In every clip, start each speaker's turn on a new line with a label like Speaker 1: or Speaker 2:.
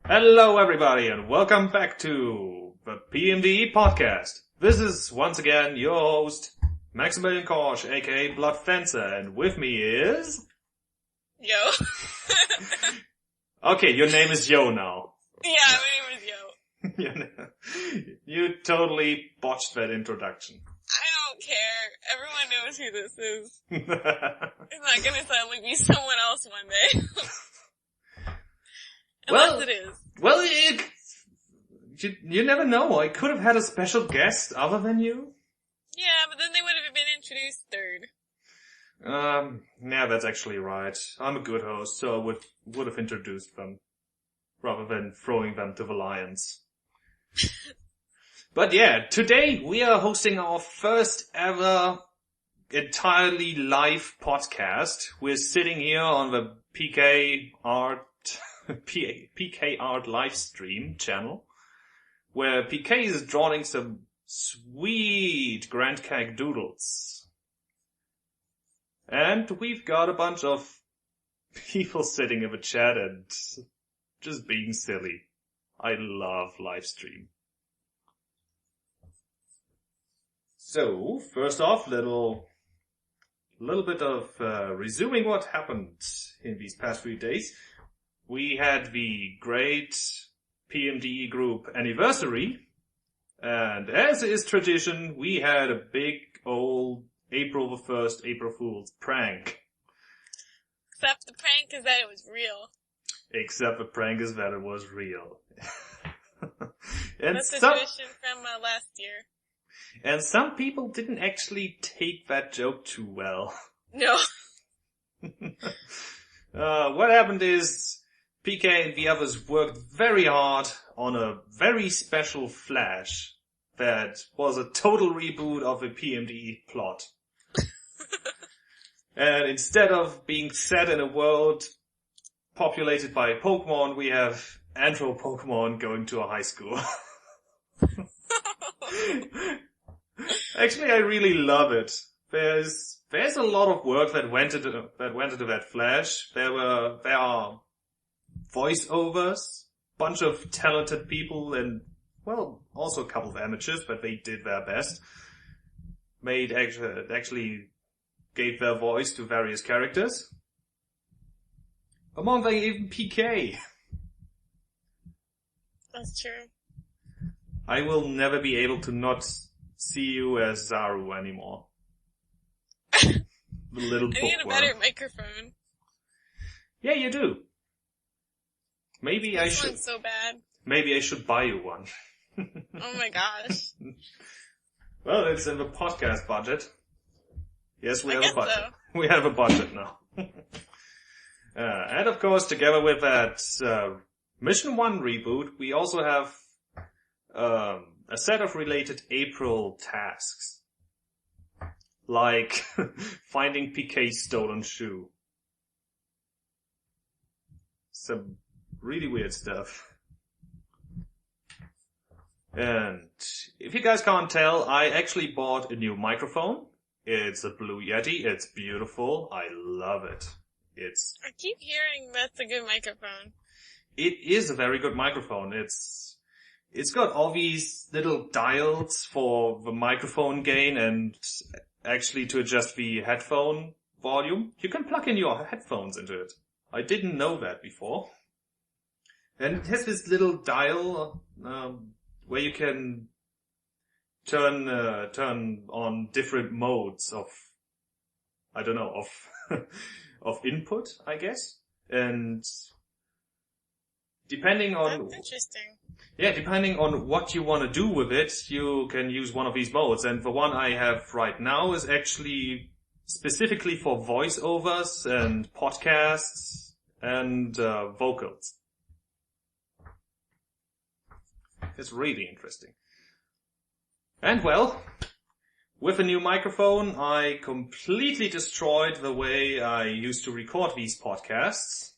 Speaker 1: Hello everybody and welcome back to the PMD podcast. This is once again your host, Maximilian Korsch, aka Bloodfencer, and with me is...
Speaker 2: Yo.
Speaker 1: Okay, your name is Yo now.
Speaker 2: Yeah, my name is Yo.
Speaker 1: You totally botched that introduction.
Speaker 2: I don't care. Everyone knows who this is. It's not gonna sound like me someone else one day. Unless it is.
Speaker 1: Well, you never know. I could have had a special guest other than you.
Speaker 2: Yeah, but then they would have been introduced third.
Speaker 1: Yeah, that's actually right. I'm a good host, so I would have introduced them, rather than throwing them to the lions. But yeah, today we are hosting our first ever entirely live podcast. We're sitting here on the PK Art LiveStream channel, where PK is drawing some sweet Grand Cag doodles. And we've got a bunch of people sitting in the chat and just being silly. I love LiveStream. So, first off, little bit of resuming what happened in these past few days. We had the great PMD group anniversary, and as is tradition, we had a big old April the 1st, April Fool's prank.
Speaker 2: Except the prank is that it was real.
Speaker 1: Except the prank is that it was real. And
Speaker 2: that's a tradition from last year.
Speaker 1: And some people didn't actually take that joke too well.
Speaker 2: No.
Speaker 1: What happened is PK and the others worked very hard on a very special Flash that was a total reboot of the PMD plot. And instead of being set in a world populated by Pokemon, we have Andro-Pokemon going to a high school. Actually, I really love it. There's a lot of work that went into that Flash. There are voiceovers, bunch of talented people, and well, also a couple of amateurs, but they did their best. Actually gave their voice to various characters. Among them even PK.
Speaker 2: That's true.
Speaker 1: I will never be able to not see you as Zaru anymore. The little bookworm.
Speaker 2: I need a better microphone.
Speaker 1: Yeah, you do. Maybe I should.
Speaker 2: This one's so bad.
Speaker 1: Maybe I should buy you one.
Speaker 2: Oh my gosh.
Speaker 1: Well, it's in the podcast budget. Yes, we have a budget.
Speaker 2: So.
Speaker 1: We have a budget now. And of course, together with that Mission 1 reboot, we also have a set of related April tasks. Like finding PK's stolen shoe. Some really weird stuff. And if you guys can't tell, I actually bought a new microphone. It's a Blue Yeti. It's beautiful. I love it.
Speaker 2: I keep hearing that's a good microphone.
Speaker 1: It is a very good microphone. It's got all these little dials for the microphone gain and actually to adjust the headphone volume. You can plug in your headphones into it. I didn't know that before. And it has this little dial where you can turn on different modes of of input, I guess. And depending on
Speaker 2: that's interesting.
Speaker 1: Yeah, depending on what you want to do with it, you can use one of these modes. And the one I have right now is actually specifically for voiceovers and podcasts and vocals. It's really interesting. And well, with a new microphone, I completely destroyed the way I used to record these podcasts.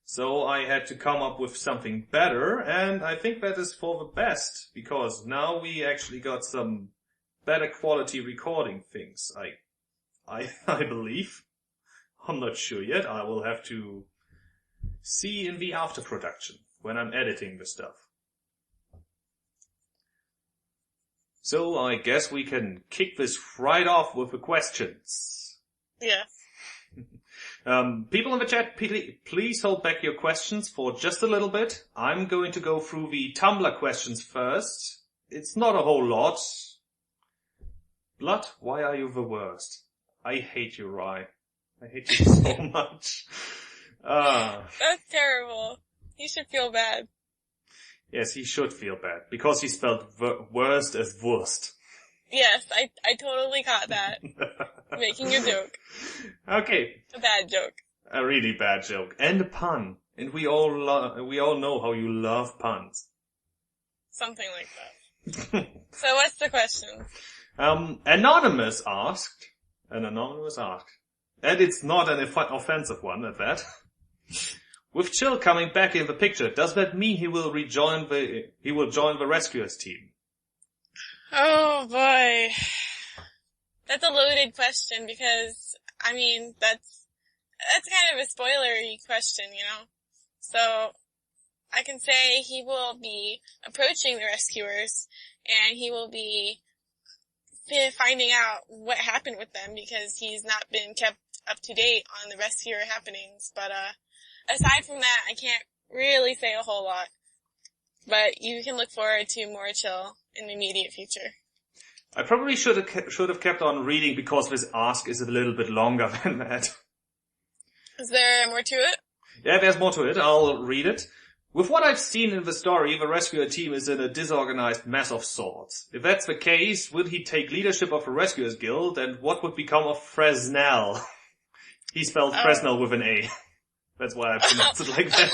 Speaker 1: So I had to come up with something better, and I think that is for the best, because now we actually got some better quality recording things, I believe. I'm not sure yet. I will have to see in the after production. when I'm editing the stuff. So I guess we can kick this right off with the questions.
Speaker 2: Yeah.
Speaker 1: People in the chat, please hold back your questions for just a little bit. I'm going to go through the Tumblr questions first. It's not a whole lot. Blood, why are you the worst? I hate you, Rye. I hate you so much.
Speaker 2: That's terrible. You should feel bad.
Speaker 1: Yes, he should feel bad, because he spelled worst as worst.
Speaker 2: Yes, I totally caught that. Making a joke.
Speaker 1: Okay.
Speaker 2: A bad joke.
Speaker 1: A really bad joke. And a pun. And we all know how you love puns.
Speaker 2: Something like that. So what's the question?
Speaker 1: Anonymous asked, and it's not an offensive one at that. With Chill coming back in the picture, does that mean he will join the Rescuers team?
Speaker 2: Oh boy. That's a loaded question because, I mean, that's kind of a spoilery question, you know? So, I can say he will be approaching the Rescuers, and he will be finding out what happened with them because he's not been kept up to date on the Rescuer happenings, but, aside from that, I can't really say a whole lot. But you can look forward to more Chill in the immediate future.
Speaker 1: I probably should have kept on reading because this ask is a little bit longer than that.
Speaker 2: Is there more to it?
Speaker 1: Yeah, there's more to it. I'll read it. With what I've seen in the story, the Rescuer team is in a disorganized mess of sorts. If that's the case, would he take leadership of the Rescuers Guild, and what would become of Fresnel? He spelled Fresnel with an A. That's why I pronounced it like that.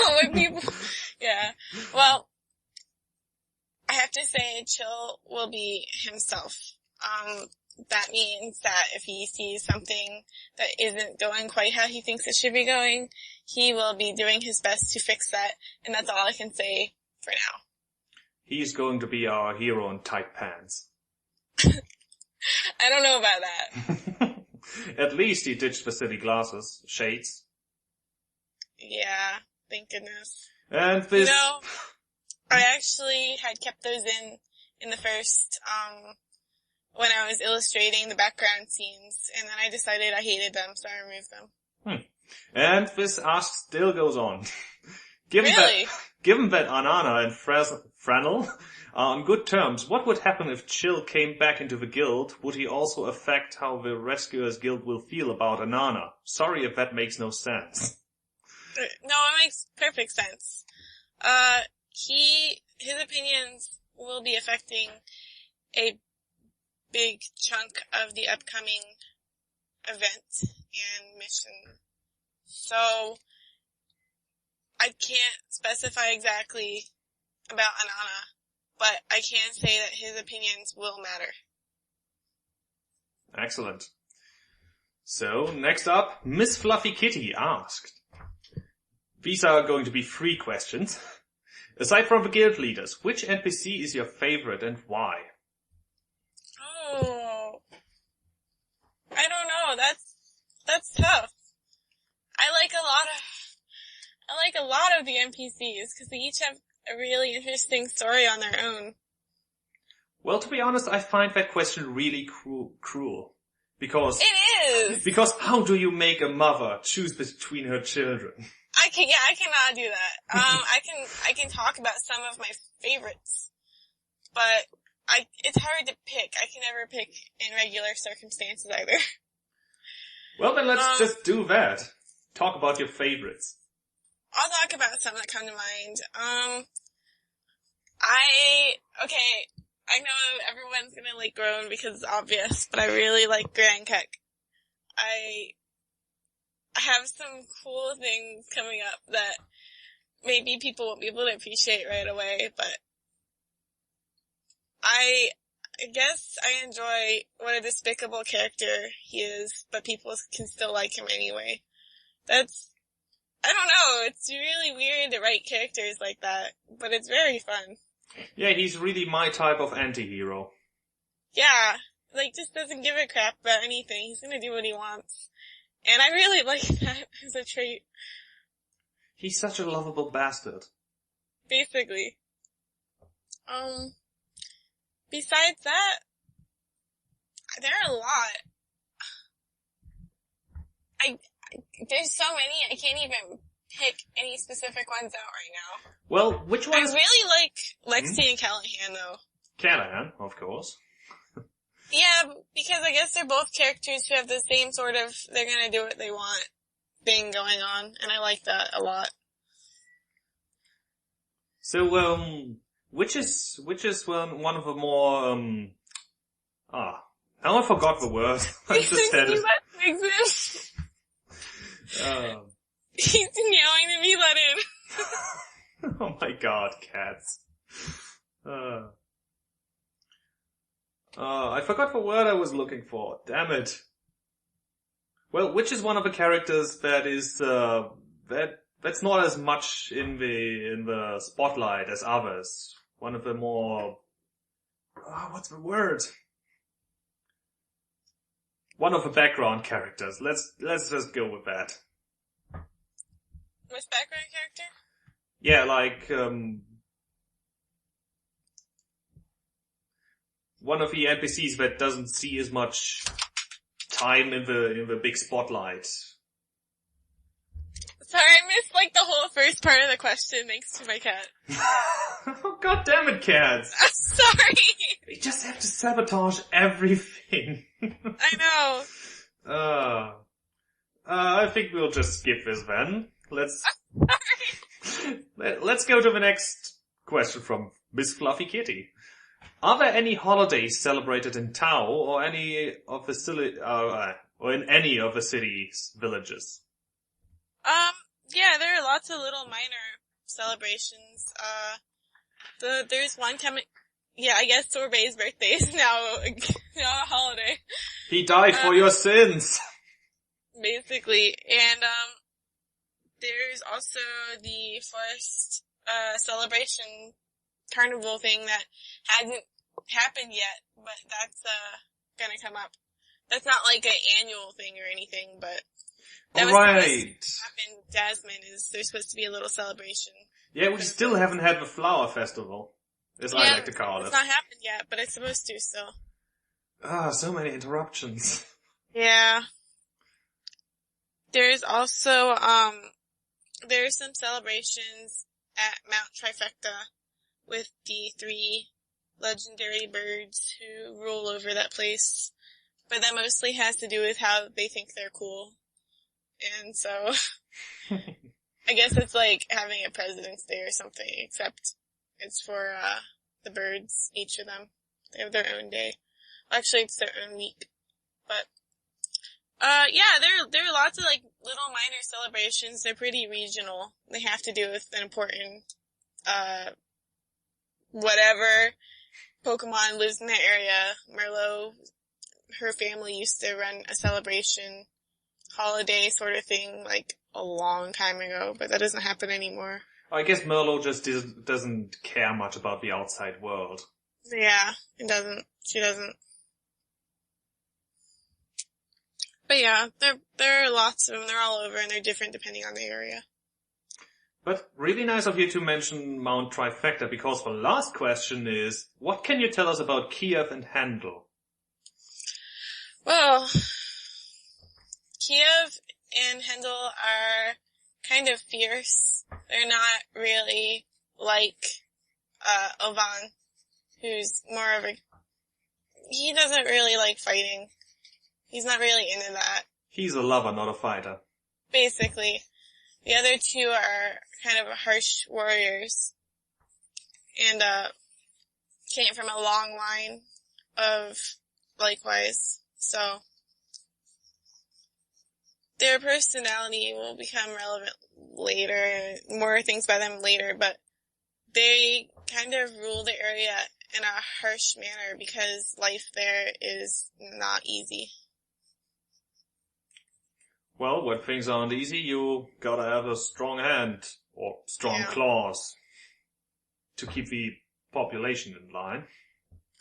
Speaker 2: Yeah. Well, I have to say Chill will be himself. That means that if he sees something that isn't going quite how he thinks it should be going, he will be doing his best to fix that, and that's all I can say for now.
Speaker 1: He's going to be our hero in tight pants.
Speaker 2: I don't know about that.
Speaker 1: At least he ditched the silly glasses, shades.
Speaker 2: Yeah, thank goodness.
Speaker 1: And this...
Speaker 2: You know, I actually had kept those in the first, when I was illustrating the background scenes, and then I decided I hated them, so I removed them.
Speaker 1: And this ask still goes on. Given that Anana and Franel are on good terms, what would happen if Chill came back into the guild? Would he also affect how the Rescuers Guild will feel about Anana? Sorry if that makes no sense.
Speaker 2: No, it makes perfect sense. His opinions will be affecting a big chunk of the upcoming event and mission. So, I can't specify exactly about Anana, but I can say that his opinions will matter.
Speaker 1: Excellent. So, next up, Miss Fluffy Kitty asked. These are going to be 3 questions. Aside from the guild leaders, which NPC is your favorite and why?
Speaker 2: Oh, I don't know. That's tough. I like a lot of the NPCs because they each have a really interesting story on their own.
Speaker 1: Well, to be honest, I find that question really cruel. Because...
Speaker 2: It is!
Speaker 1: Because how do you make a mother choose between her children?
Speaker 2: I cannot do that. I can talk about some of my favorites, but it's hard to pick. I can never pick in regular circumstances either.
Speaker 1: Well, then let's just do that. Talk about your favorites.
Speaker 2: I'll talk about some that come to mind. I know everyone's gonna groan because it's obvious, but I really like Grand Keck. I have some cool things coming up that maybe people won't be able to appreciate right away, but I guess I enjoy what a despicable character he is, but people can still like him anyway. I don't know, it's really weird to write characters like that, but it's very fun.
Speaker 1: Yeah, he's really my type of anti-hero.
Speaker 2: Yeah, just doesn't give a crap about anything. He's gonna do what he wants. And I really like that as a trait.
Speaker 1: He's such a lovable bastard.
Speaker 2: Basically. Besides that, there are a lot. There's so many, I can't even pick any specific ones out right now.
Speaker 1: Well, which one
Speaker 2: I
Speaker 1: is...
Speaker 2: really like Lexi and Callahan, though.
Speaker 1: Callahan, of course.
Speaker 2: Yeah, because I guess they're both characters who have the same sort of, they're gonna do what they want thing going on, and I like that a lot.
Speaker 1: So, which is one of the more, now I forgot the word. I just said it.
Speaker 2: Exist. He's yelling to be let in.
Speaker 1: Oh my god, cats. I forgot the word I was looking for. Damn it. Well, which is one of the characters that is, that's not as much in the spotlight as others. One of the more, what's the word? One of the background characters. Let's just go with that.
Speaker 2: Which background character?
Speaker 1: Yeah, like, one of the NPCs that doesn't see as much time in the big spotlight.
Speaker 2: Sorry, I missed like the whole first part of the question thanks to my cat.
Speaker 1: Oh, god damn it, cats!
Speaker 2: I'm sorry!
Speaker 1: We just have to sabotage everything.
Speaker 2: I know.
Speaker 1: I think we'll just skip this then. Let's go to the next question from Miss Fluffy Kitty. Are there any holidays celebrated in Tao or any of the or in any of the city's villages?
Speaker 2: Yeah, there are lots of little minor celebrations. There's one coming, yeah, I guess Sorbet's birthday is now a holiday.
Speaker 1: He died for your sins!
Speaker 2: Basically, and, there's also the first, celebration carnival thing that hasn't happened yet, but that's, gonna come up. That's not like an annual thing or anything, but that was supposed to happen. Jasmine there's supposed to be a little celebration.
Speaker 1: Yeah, we still haven't had the flower festival, as I like to call it.
Speaker 2: It's not happened yet, but it's supposed to, so.
Speaker 1: So many interruptions.
Speaker 2: Yeah. There's also, there's some celebrations at Mount Trifecta with the 3 legendary birds who rule over that place. But that mostly has to do with how they think they're cool. And so, I guess it's like having a President's Day or something, except it's for, the birds, each of them. They have their own day. Actually, it's their own week. But, yeah, there are lots of like little minor celebrations. They're pretty regional. They have to do with an important, whatever Pokemon lives in the area. Merlot, her family used to run a celebration holiday sort of thing like a long time ago, but that doesn't happen anymore.
Speaker 1: I guess Merlot just doesn't care much about the outside world.
Speaker 2: Yeah, it doesn't. She doesn't. But yeah, there are lots of them. They're all over and they're different depending on the area.
Speaker 1: But really nice of you to mention Mount Trifecta, because the last question is, what can you tell us about Kiev and Handel?
Speaker 2: Well, Kiev and Handel are kind of fierce. They're not really like, Ovan, who's more of he doesn't really like fighting. He's not really into that.
Speaker 1: He's a lover, not a fighter.
Speaker 2: Basically. The other two are kind of harsh warriors. And, came from a long line of likewise. So, their personality will become relevant later, more things by them later, but they kind of rule the area in a harsh manner because life there is not easy.
Speaker 1: Well, when things aren't easy, you gotta have a strong hand, or strong claws, to keep the population in line.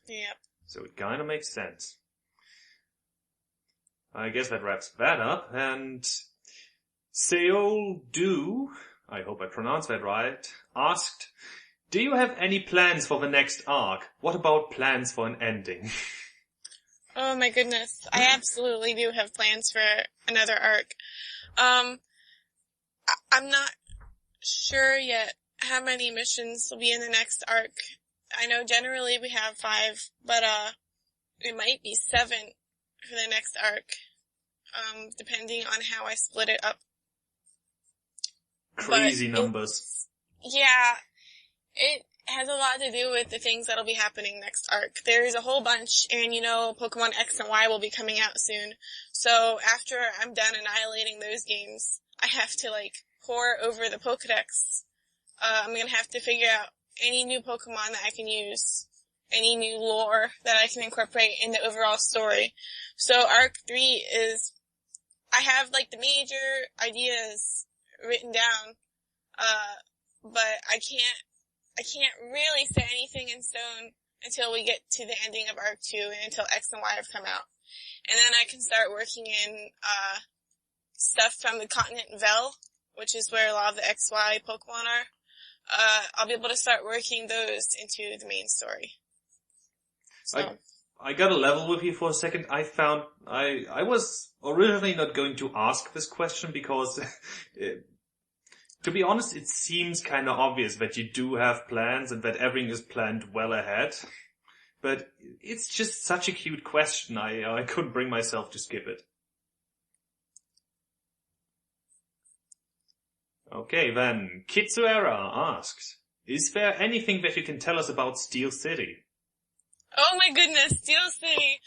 Speaker 2: Yep.
Speaker 1: So it kinda makes sense. I guess that wraps that up, and Seol Du, I hope I pronounced that right, asked, Do you have any plans for the next arc? What about plans for an ending?
Speaker 2: Oh my goodness. I absolutely do have plans for another arc. I'm not sure yet how many missions will be in the next arc. I know generally we have 5, but it might be 7 for the next arc, depending on how I split it up.
Speaker 1: Crazy numbers.
Speaker 2: Yeah, it has a lot to do with the things that'll be happening next arc. There's a whole bunch, and Pokemon X and Y will be coming out soon. So after I'm done annihilating those games, I have to pore over the Pokedex. I'm gonna have to figure out any new Pokemon that I can use, any new lore that I can incorporate in the overall story. So arc 3 is, I have the major ideas written down, but I can't really set anything in stone until we get to the ending of arc 2 and until X and Y have come out. And then I can start working in, stuff from the continent Vel, which is where a lot of the XY Pokemon are. I'll be able to start working those into the main story. So.
Speaker 1: I got a level with you for a second. I found, I was originally not going to ask this question because, to be honest, it seems kind of obvious that you do have plans and that everything is planned well ahead. But it's just such a cute question, I couldn't bring myself to skip it. Okay, then, Kitsuera asks, is there anything that you can tell us about Steel City?
Speaker 2: Oh my goodness, Steel City.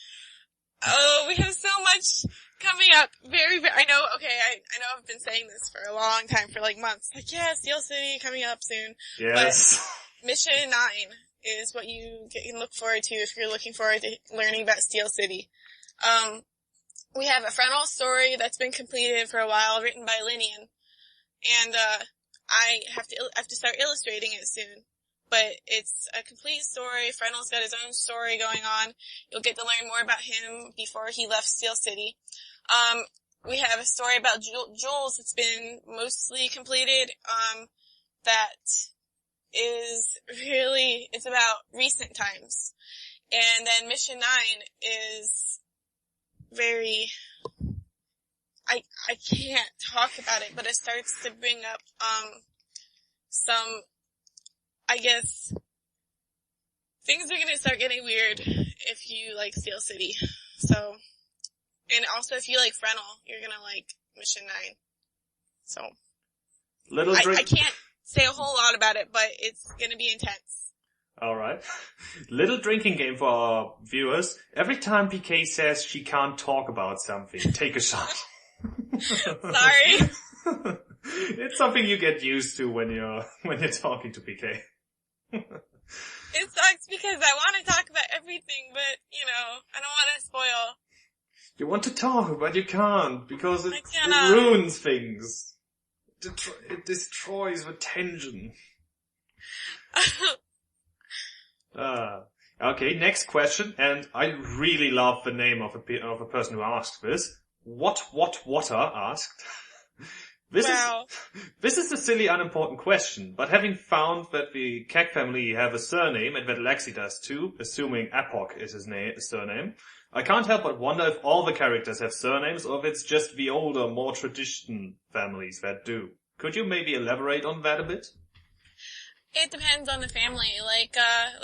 Speaker 2: Oh, we have so much coming up. Very, very, I know I've been saying this for a long time, for months. Yeah, Steel City coming up soon.
Speaker 1: Yes.
Speaker 2: But Mission 9 is what you can look forward to if you're looking forward to learning about Steel City. We have a frontal story that's been completed for a while, written by Linian. And, I have to start illustrating it soon. But it's a complete story. Frenel's got his own story going on. You'll get to learn more about him before he left Steel City. We have a story about Jules that's been mostly completed, that is really, it's about recent times. And then Mission 9 is very, I can't talk about it, but it starts to bring up, some, I guess, things are gonna start getting weird if you like Steel City. So, and also if you like Frenel, you're gonna like Mission 9. So, I can't say a whole lot about it, but it's gonna be intense.
Speaker 1: Alright. Little drinking game for our viewers. Every time PK says she can't talk about something, take a shot.
Speaker 2: Sorry.
Speaker 1: It's something you get used to when you're talking to PK.
Speaker 2: It sucks because I want to talk about everything, but, I don't want to spoil.
Speaker 1: You want to talk, but you can't, because it ruins things. It destroys the tension. Okay, next question, and I really love the name of a person who asked this. Water asked. This is a silly, unimportant question, but having found that the Keck family have a surname, and that Lexi does too, assuming Epoch is his surname, I can't help but wonder if all the characters have surnames, or if it's just the older, more tradition families that do. Could you maybe elaborate on that a bit?
Speaker 2: It depends on the family.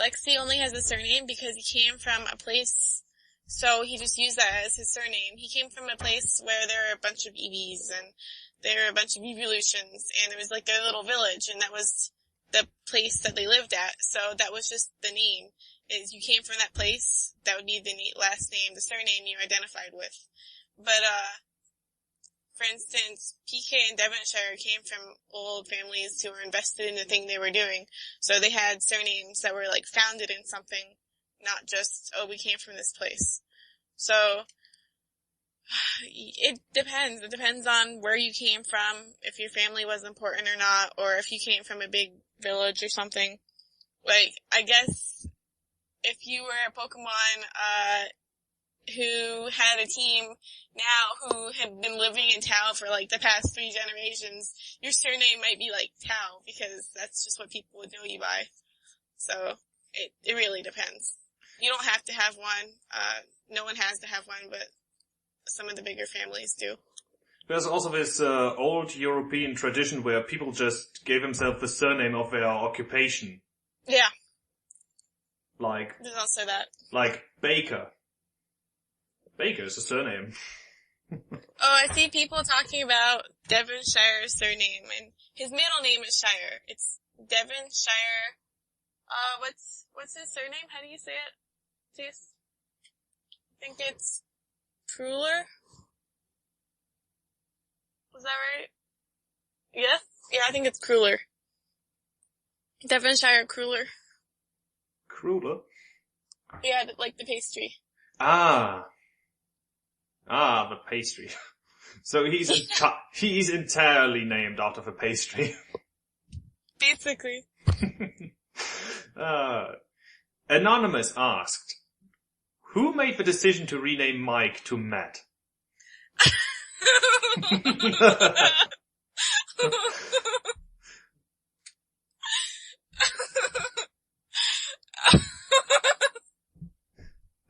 Speaker 2: Lexi only has a surname because he came from a place, so he just used that as his surname. He came from a place where there are a bunch of EVs, and there are a bunch of evolutions, and it was their little village, and that was the place that they lived at, so that was just the name. Is you came from that place, that would be the last name, the surname you identified with. But, for instance, PK and Devonshire came from old families who were invested in the thing they were doing, so they had surnames that were, founded in something, not just, we came from this place. So, it depends. It depends on where you came from, if your family was important or not, or if you came from a big village or something. I guess, if you were a Pokemon, who had a team now who had been living in Tao for the past 3 generations, your surname might be Tao, because that's just what people would know you by. So it really depends. You don't have to have one. No one has to have one, but some of the bigger families do.
Speaker 1: There's also this old European tradition where people just gave themselves the surname of their occupation.
Speaker 2: Yeah.
Speaker 1: Like,
Speaker 2: There's also that.
Speaker 1: Like Baker. Baker is a surname.
Speaker 2: Oh, I see people talking about Devonshire's surname, and his middle name is Shire. It's Devonshire. What's his surname? How do you say it? Jeez. I think it's Kruller. Was that right? Yes? Yeah, I think it's Kruller. Devonshire Kruller.
Speaker 1: Kruller?
Speaker 2: Yeah, like the pastry.
Speaker 1: Ah, the pastry. So he's entirely named after the pastry.
Speaker 2: Basically.
Speaker 1: Anonymous asked, who made the decision to rename Mike to Matt?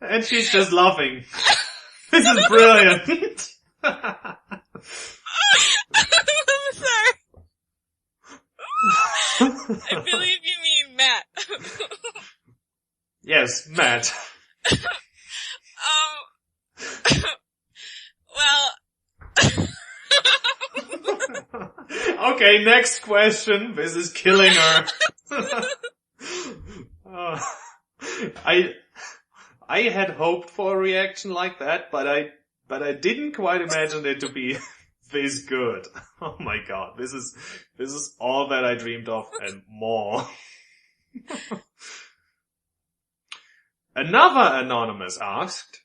Speaker 1: And she's just laughing. This is brilliant.
Speaker 2: I'm sorry. I believe you mean Matt.
Speaker 1: Yes, Matt.
Speaker 2: Well.
Speaker 1: Okay, next question. This is killing her. I had hoped for a reaction like that, but I didn't quite imagine it to be this good. Oh my god, this is all that I dreamed of and more. Another anonymous asked,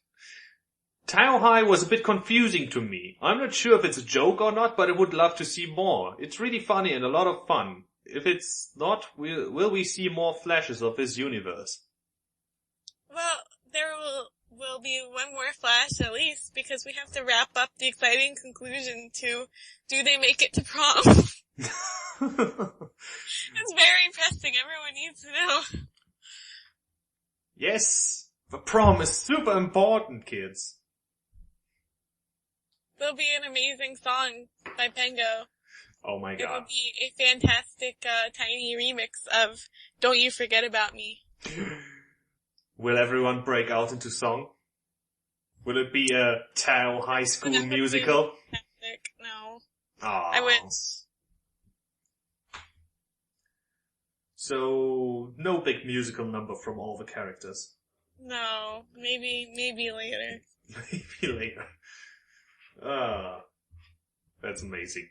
Speaker 1: Tao High was a bit confusing to me. I'm not sure if it's a joke or not, but I would love to see more. It's really funny and a lot of fun. If it's not, will we see more flashes of this universe?
Speaker 2: Well, there will be one more flash at least, because we have to wrap up the exciting conclusion to, do they make it to prom? It's very pressing. Everyone needs to know.
Speaker 1: Yes, the prom is super important, kids.
Speaker 2: There'll be an amazing song by Pengo.
Speaker 1: Oh my god.
Speaker 2: It will be a fantastic, tiny remix of Don't You Forget About Me.
Speaker 1: Will everyone break out into song? Will it be a Tao High School musical?
Speaker 2: Fantastic. No.
Speaker 1: Aww.
Speaker 2: I wish.
Speaker 1: So, no big musical number from all the characters.
Speaker 2: No. Maybe later.
Speaker 1: Maybe later. That's amazing.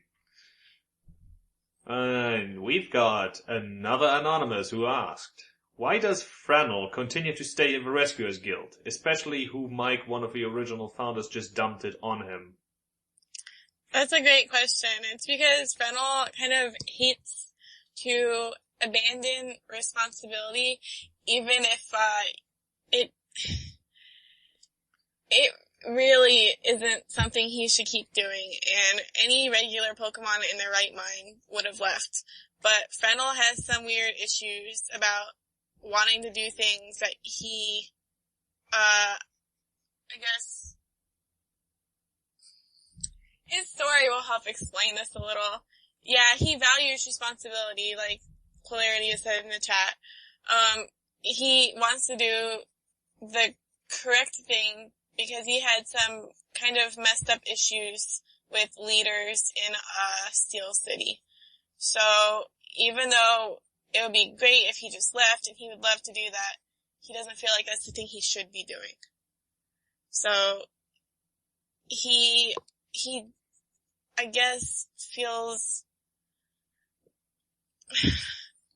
Speaker 1: And we've got another anonymous who asked, why does Franel continue to stay in the Rescuers Guild, especially who Mike, one of the original founders, just dumped it on him?
Speaker 2: That's a great question. It's because Franel kind of hates to abandon responsibility, even if, it really isn't something he should keep doing, and any regular Pokemon in their right mind would have left. But Franel has some weird issues about wanting to do things that he, I guess, his story will help explain this a little. Yeah, he values responsibility, like Polarity has said in the chat. He wants to do the correct thing because he had some kind of messed up issues with leaders in, Steel City. So, even though it would be great if he just left and he would love to do that, he doesn't feel like that's the thing he should be doing. So, he, I guess, feels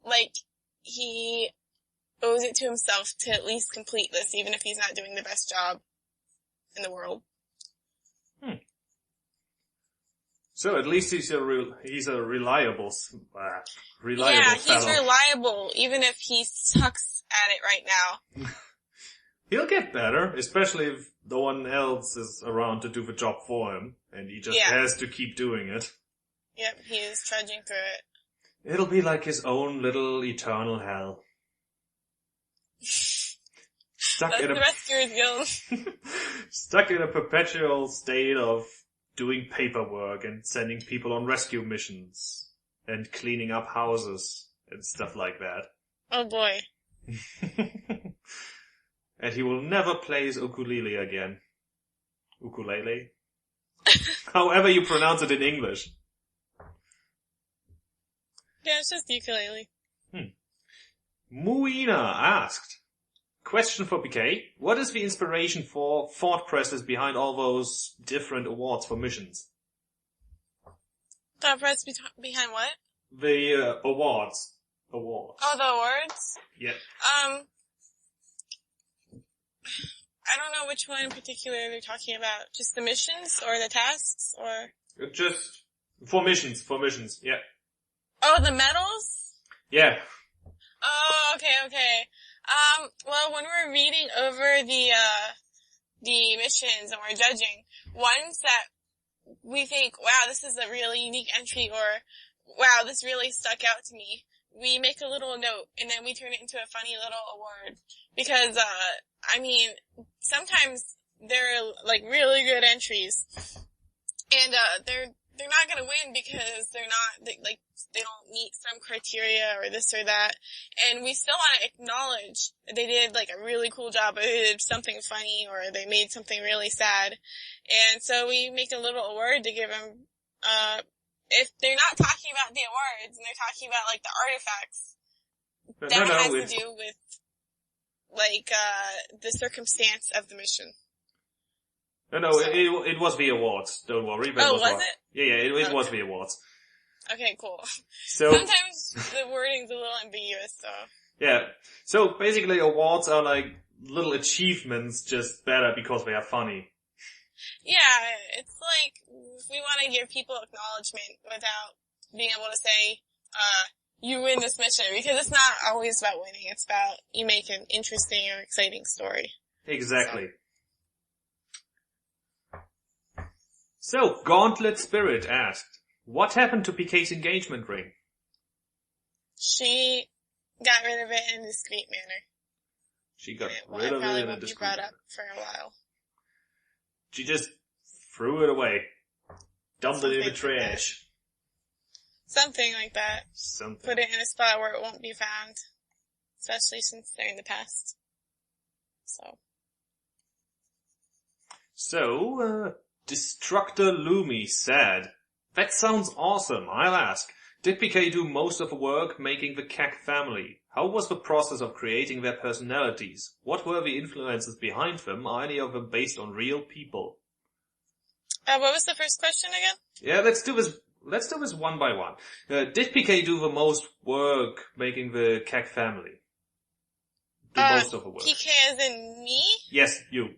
Speaker 2: like he owes it to himself to at least complete this, even if he's not doing the best job in the world.
Speaker 1: So at least he's a reliable fellow.
Speaker 2: Yeah, he's reliable, even if he sucks at it right now.
Speaker 1: He'll get better, especially if no one else is around to do the job for him, and he just has to keep doing it.
Speaker 2: Yep, he is trudging through it.
Speaker 1: It'll be like his own little eternal hell. Stuck
Speaker 2: That's
Speaker 1: in
Speaker 2: the Rescuers Guild.
Speaker 1: stuck in a perpetual state of doing paperwork and sending people on rescue missions and cleaning up houses and stuff like that.
Speaker 2: Oh boy.
Speaker 1: And he will never play his ukulele again. Ukulele? However you pronounce it in English.
Speaker 2: Yeah, it's just ukulele.
Speaker 1: Muina asked, question for PK, what is the inspiration for thought process behind all those different awards for missions?
Speaker 2: Thought process behind what?
Speaker 1: The awards. Awards.
Speaker 2: Oh, the awards?
Speaker 1: Yeah.
Speaker 2: I don't know which one in particular they're talking about. Just the missions or the tasks or?
Speaker 1: Just for missions, yeah.
Speaker 2: Oh, the medals?
Speaker 1: Yeah.
Speaker 2: Oh, okay. Well, when we're reading over the missions and we're judging, ones that we think, wow, this is a really unique entry, or wow, this really stuck out to me, we make a little note and then we turn it into a funny little award. Because, sometimes they're like really good entries and, they're not gonna win because they don't meet some criteria or this or that. And we still want to acknowledge that they did like a really cool job, or they did something funny, or they made something really sad. And so we make a little award to give them, if they're not talking about the awards and they're talking about like the artifacts, that has to do with like, the circumstance of the mission.
Speaker 1: No,
Speaker 2: So.
Speaker 1: it was the awards, don't worry.
Speaker 2: Oh, was it?
Speaker 1: Yeah, it was the awards.
Speaker 2: Okay, cool.
Speaker 1: So,
Speaker 2: sometimes the wording's a little ambiguous, so.
Speaker 1: Yeah, so basically awards are like little achievements, just better because they are funny.
Speaker 2: Yeah, it's like, we want to give people acknowledgement without being able to say, you win this mission, because it's not always about winning, it's about you make an interesting or exciting story.
Speaker 1: Exactly. So, Gauntlet Spirit asked, what happened to PK's engagement ring?
Speaker 2: She got rid of it in a discreet manner.
Speaker 1: She got
Speaker 2: It
Speaker 1: rid of it
Speaker 2: probably
Speaker 1: in a
Speaker 2: won't be
Speaker 1: discreet
Speaker 2: brought
Speaker 1: manner.
Speaker 2: up for a while.
Speaker 1: She just threw it away. Dumped it in the
Speaker 2: Something like
Speaker 1: trash.
Speaker 2: Something like that.
Speaker 1: Something.
Speaker 2: Put it in a spot where it won't be found. Especially since they're in the past.
Speaker 1: So, Destructor Lumi said, that sounds awesome. I'll ask, did PK do most of the work making the CAC family? How was the process of creating their personalities? What were the influences behind them? Are any of them based on real people?
Speaker 2: What was the first question again?
Speaker 1: Yeah, let's do this one by one. Did PK do the most work making the CAC family? Most of the work.
Speaker 2: PK as in me?
Speaker 1: Yes, you.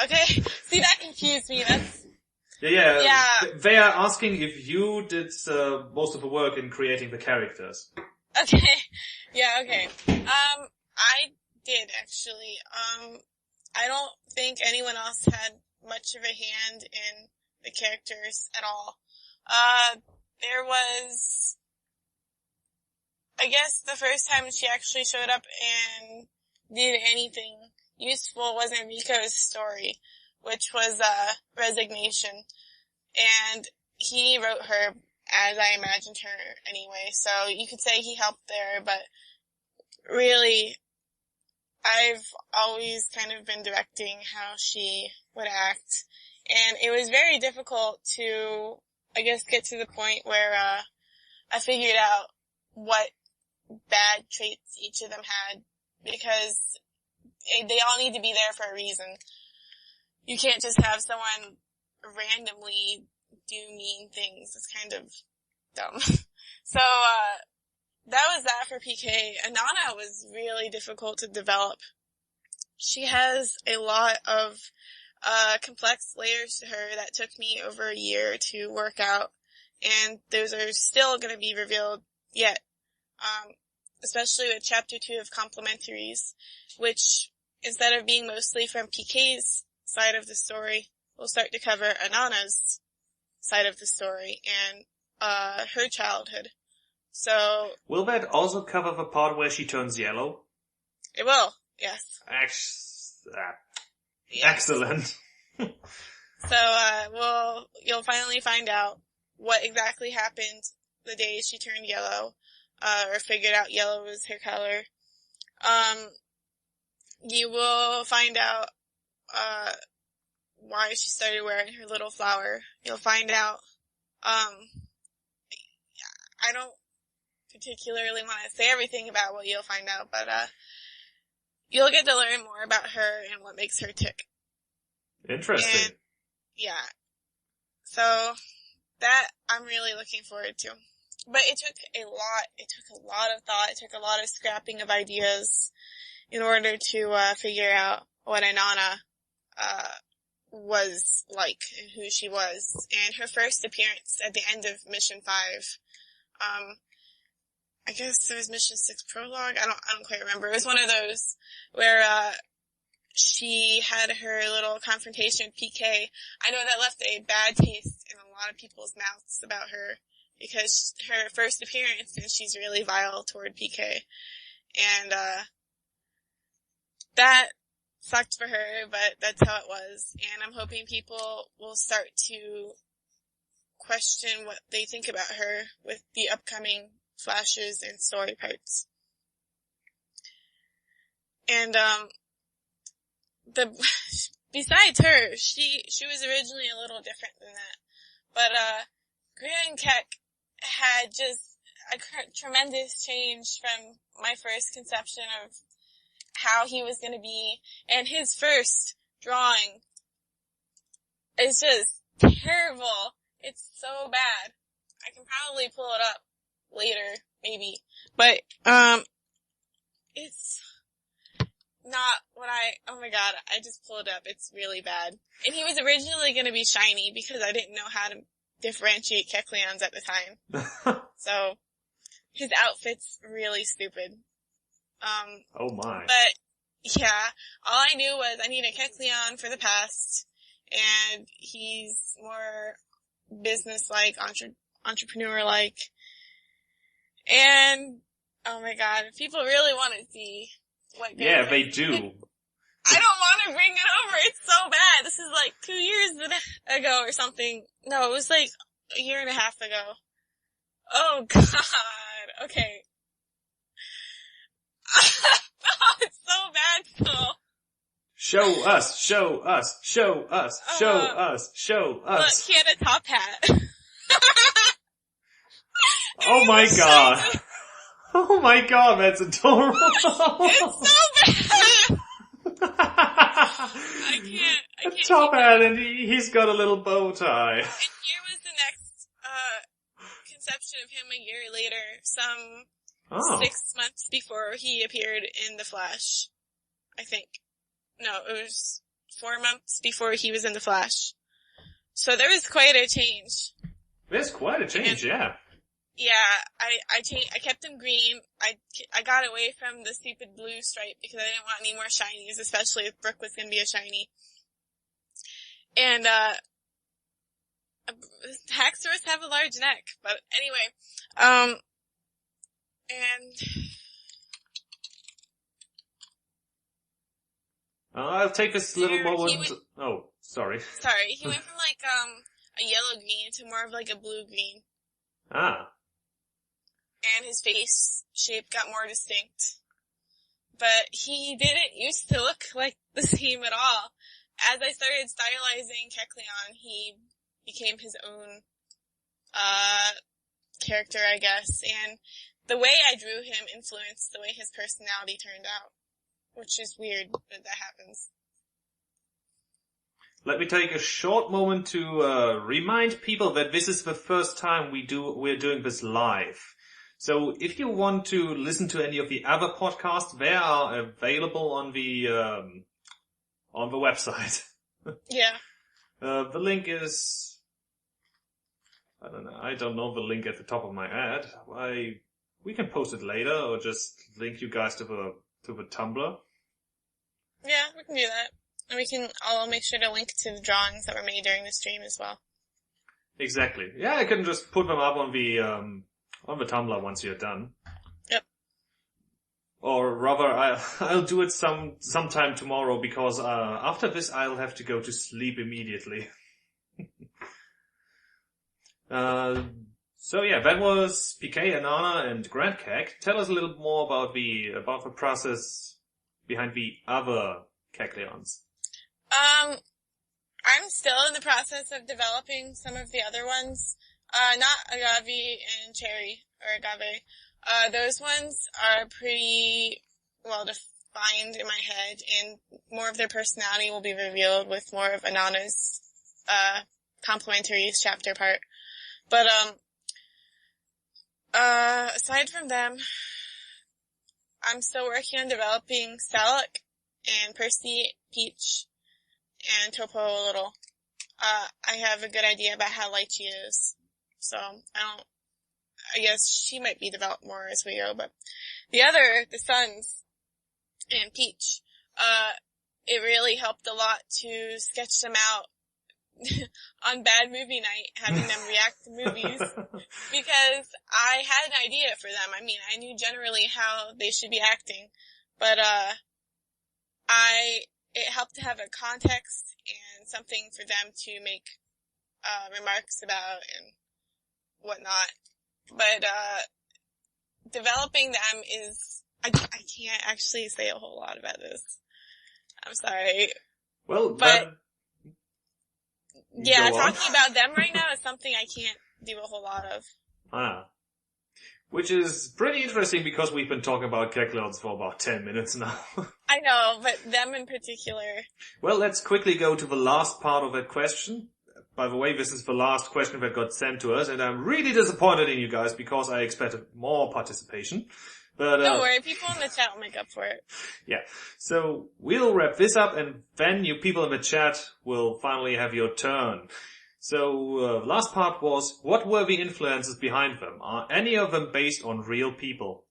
Speaker 2: Okay. See, that confused me. That's...
Speaker 1: Yeah. They are asking if you did most of the work in creating the characters.
Speaker 2: Okay. Yeah, okay. I did actually. I don't think anyone else had much of a hand in the characters at all. There was, I guess the first time she actually showed up and did anything useful was Enrico's story, which was, Resignation. And he wrote her as I imagined her anyway, so you could say he helped there, but really, I've always kind of been directing how she would act, and it was very difficult to, I guess, get to the point where, I figured out what bad traits each of them had, because they all need to be there for a reason. You can't just have someone randomly do mean things. It's kind of dumb. So, that was that for PK. Anana was really difficult to develop. She has a lot of, complex layers to her that took me over a year to work out, and those are still gonna be revealed yet. Especially with chapter 2 of complementaries, which, instead of being mostly from PK's side of the story, will start to cover Anana's side of the story and, her childhood. So...
Speaker 1: Will that also cover the part where she turns yellow?
Speaker 2: It will. Yes.
Speaker 1: Excellent.
Speaker 2: So, you'll finally find out what exactly happened the day she turned yellow, or figured out yellow was her color. You will find out, why she started wearing her little flower. You'll find out, I don't particularly want to say everything about what you'll find out, but, you'll get to learn more about her and what makes her tick.
Speaker 1: Interesting.
Speaker 2: And, yeah. So, that I'm really looking forward to. But it took a lot of thought, it took a lot of scrapping of ideas in order to, figure out what Inanna, was like and who she was. And her first appearance at the end of Mission 5, I guess it was Mission 6 prologue, I don't quite remember. It was one of those where, she had her little confrontation with PK. I know that left a bad taste in a lot of people's mouths about her, because her first appearance and she's really vile toward PK. And, that sucked for her, but that's how it was. And I'm hoping people will start to question what they think about her with the upcoming flashes and story parts. And, besides her, she was originally a little different than that. But, Grand Keck had just a tremendous change from my first conception of how he was gonna be, and his first drawing is just terrible. It's so bad. I can probably pull it up later, maybe. But, it's not what oh my god, I just pulled it up. It's really bad. And he was originally gonna be shiny because I didn't know how to differentiate Kecleons at the time. So, his outfit's really stupid.
Speaker 1: Oh my.
Speaker 2: But, yeah, all I knew was I need a Kecleon for the past, and he's more business-like, entrepreneur-like. And, oh my god, people really want to see what goes
Speaker 1: Yeah, they
Speaker 2: on.
Speaker 1: do.
Speaker 2: I don't want to bring it over, it's so bad. This is like 2 years ago or something. No, it was like a year and a half ago. Oh god, okay. Oh, it's so bad, Phil.
Speaker 1: Show us, show us, show us, show us, show us.
Speaker 2: Look, he had a top hat.
Speaker 1: Oh my god. Oh my god, that's adorable.
Speaker 2: It's so bad. I can't.
Speaker 1: A top hat and he's got a little bow tie.
Speaker 2: And here was the next, conception of him a year later, 6 months before he appeared in The Flash. I think. No, it was 4 months before he was in The Flash. So there was quite a change.
Speaker 1: There's quite a change, yeah.
Speaker 2: Yeah, I kept him green. I got away from the stupid blue stripe because I didn't want any more shinies, especially if Brooke was gonna be a shiny. And, Hacksaws have a large neck, but anyway, and
Speaker 1: I'll take this little moment. Oh, sorry.
Speaker 2: Sorry, he went from like, a yellow green to more of like a blue green.
Speaker 1: Ah.
Speaker 2: And his face shape got more distinct. But he didn't used to look like the same at all. As I started stylizing Kecleon, he became his own, character, I guess. And the way I drew him influenced the way his personality turned out. Which is weird that that happens.
Speaker 1: Let me take a short moment to remind people that this is the first time we're doing this live. So if you want to listen to any of the other podcasts, they are available on the website.
Speaker 2: Yeah.
Speaker 1: The link is, I don't know the link at the top of my head. We can post it later or just link you guys to the Tumblr.
Speaker 2: Yeah, we can do that. And I'll make sure to link to the drawings that were made during the stream as well.
Speaker 1: Exactly. Yeah, I can just put them up on the Tumblr once you're done.
Speaker 2: Yep.
Speaker 1: Or rather, I'll do it sometime tomorrow because after this I'll have to go to sleep immediately. So yeah, that was PK, Anana, and Grand Keg. Tell us a little more about the process behind the other Kecleons.
Speaker 2: I'm still in the process of developing some of the other ones. Not Agave and Cherry, or Agave. Those ones are pretty well defined in my head, and more of their personality will be revealed with more of Anana's, complimentary chapter part. But, aside from them, I'm still working on developing Stalak and Percy, Peach, and Topo a little. I have a good idea about how light she is. So, I guess she might be developed more as we go, but the Suns and Peach, it really helped a lot to sketch them out on bad movie night, having them react to movies, because I had an idea for them. I mean, I knew generally how they should be acting, but, it helped to have a context and something for them to make, remarks about and whatnot. But, developing them is, I can't actually say a whole lot about this. I'm sorry.
Speaker 1: Well,
Speaker 2: but, yeah, talking about them right now is something I can't do a whole lot of.
Speaker 1: Which is pretty interesting because we've been talking about Kecleons for about 10 minutes now.
Speaker 2: I know, but them in particular.
Speaker 1: Well, let's quickly go to the last part of that question. By the way, this is the last question that got sent to us, and I'm really disappointed in you guys because I expected more participation. But
Speaker 2: don't worry, people in the chat will make up for it.
Speaker 1: Yeah, so we'll wrap this up, and then you people in the chat will finally have your turn. So, last part was, what were the influences behind them? Are any of them based on real people?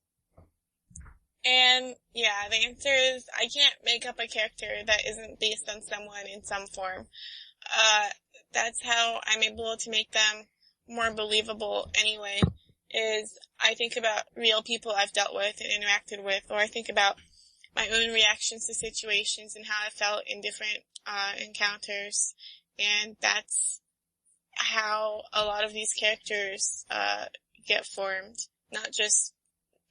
Speaker 2: And, yeah, the answer is, I can't make up a character that isn't based on someone in some form. That's how I'm able to make them more believable anyway, is I think about real people I've dealt with and interacted with, or I think about my own reactions to situations and how I felt in different, encounters, and that's how a lot of these characters, get formed. Not just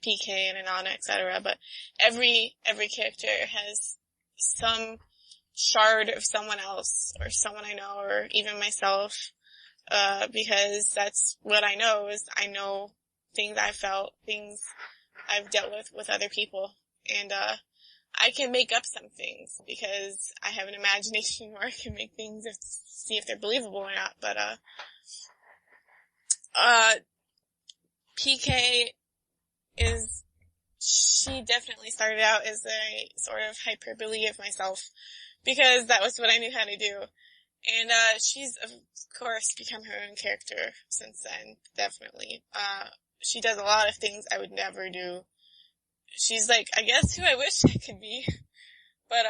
Speaker 2: PK and Anana, etc., but every character has some shard of someone else, or someone I know, or even myself, because that's what I know, is I know things I've felt, things I've dealt with other people, and, I can make up some things, because I have an imagination where I can make things to see if they're believable or not, but, PK she definitely started out as a sort of hyperbole of myself, because that was what I knew how to do. And, she's, of course, become her own character since then, definitely. She does a lot of things I would never do. She's like, I guess who I wish I could be. But,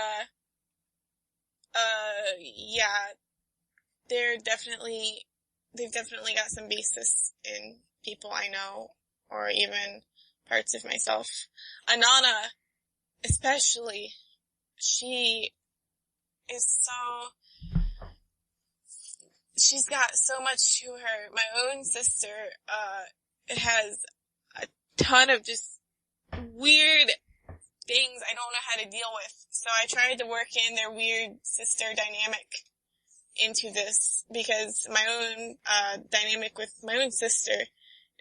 Speaker 2: yeah, they've definitely got some basis in people I know, or even parts of myself. Anana, especially, she is she's got so much to her. My own sister, it has a ton of just weird things I don't know how to deal with. So I tried to work in their weird sister dynamic into this, because my own, dynamic with my own sister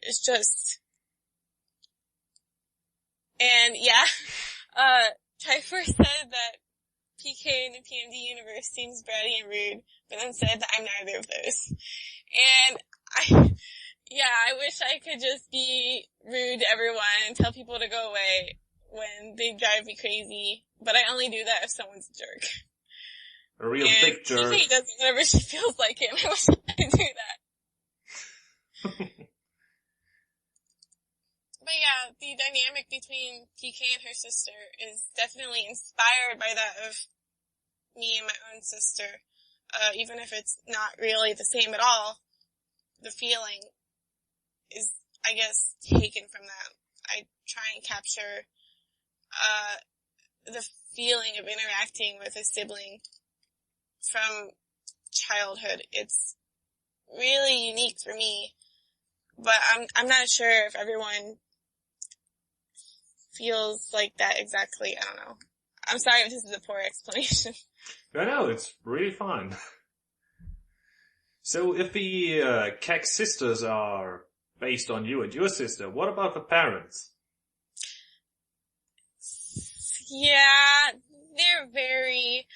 Speaker 2: is just, and yeah, Typhor said that PK in the PMD universe seems bratty and rude, but then said that I'm neither of those. And I wish I could just be rude to everyone and tell people to go away when they drive me crazy, but I only do that if someone's a jerk.
Speaker 1: A real big jerk.
Speaker 2: PK does it whenever she feels like it, and I wish I could do that. But yeah, the dynamic between PK and her sister is definitely inspired by that of me and my own sister. Even if it's not really the same at all, the feeling is, I guess, taken from that. I try and capture, the feeling of interacting with a sibling from childhood. It's really unique for me, but I'm not sure if everyone feels like that exactly. I don't know. I'm sorry if this is a poor explanation.
Speaker 1: No, it's really fine. So if the Keck sisters are based on you and your sister, what about the parents?
Speaker 2: Yeah, they're very...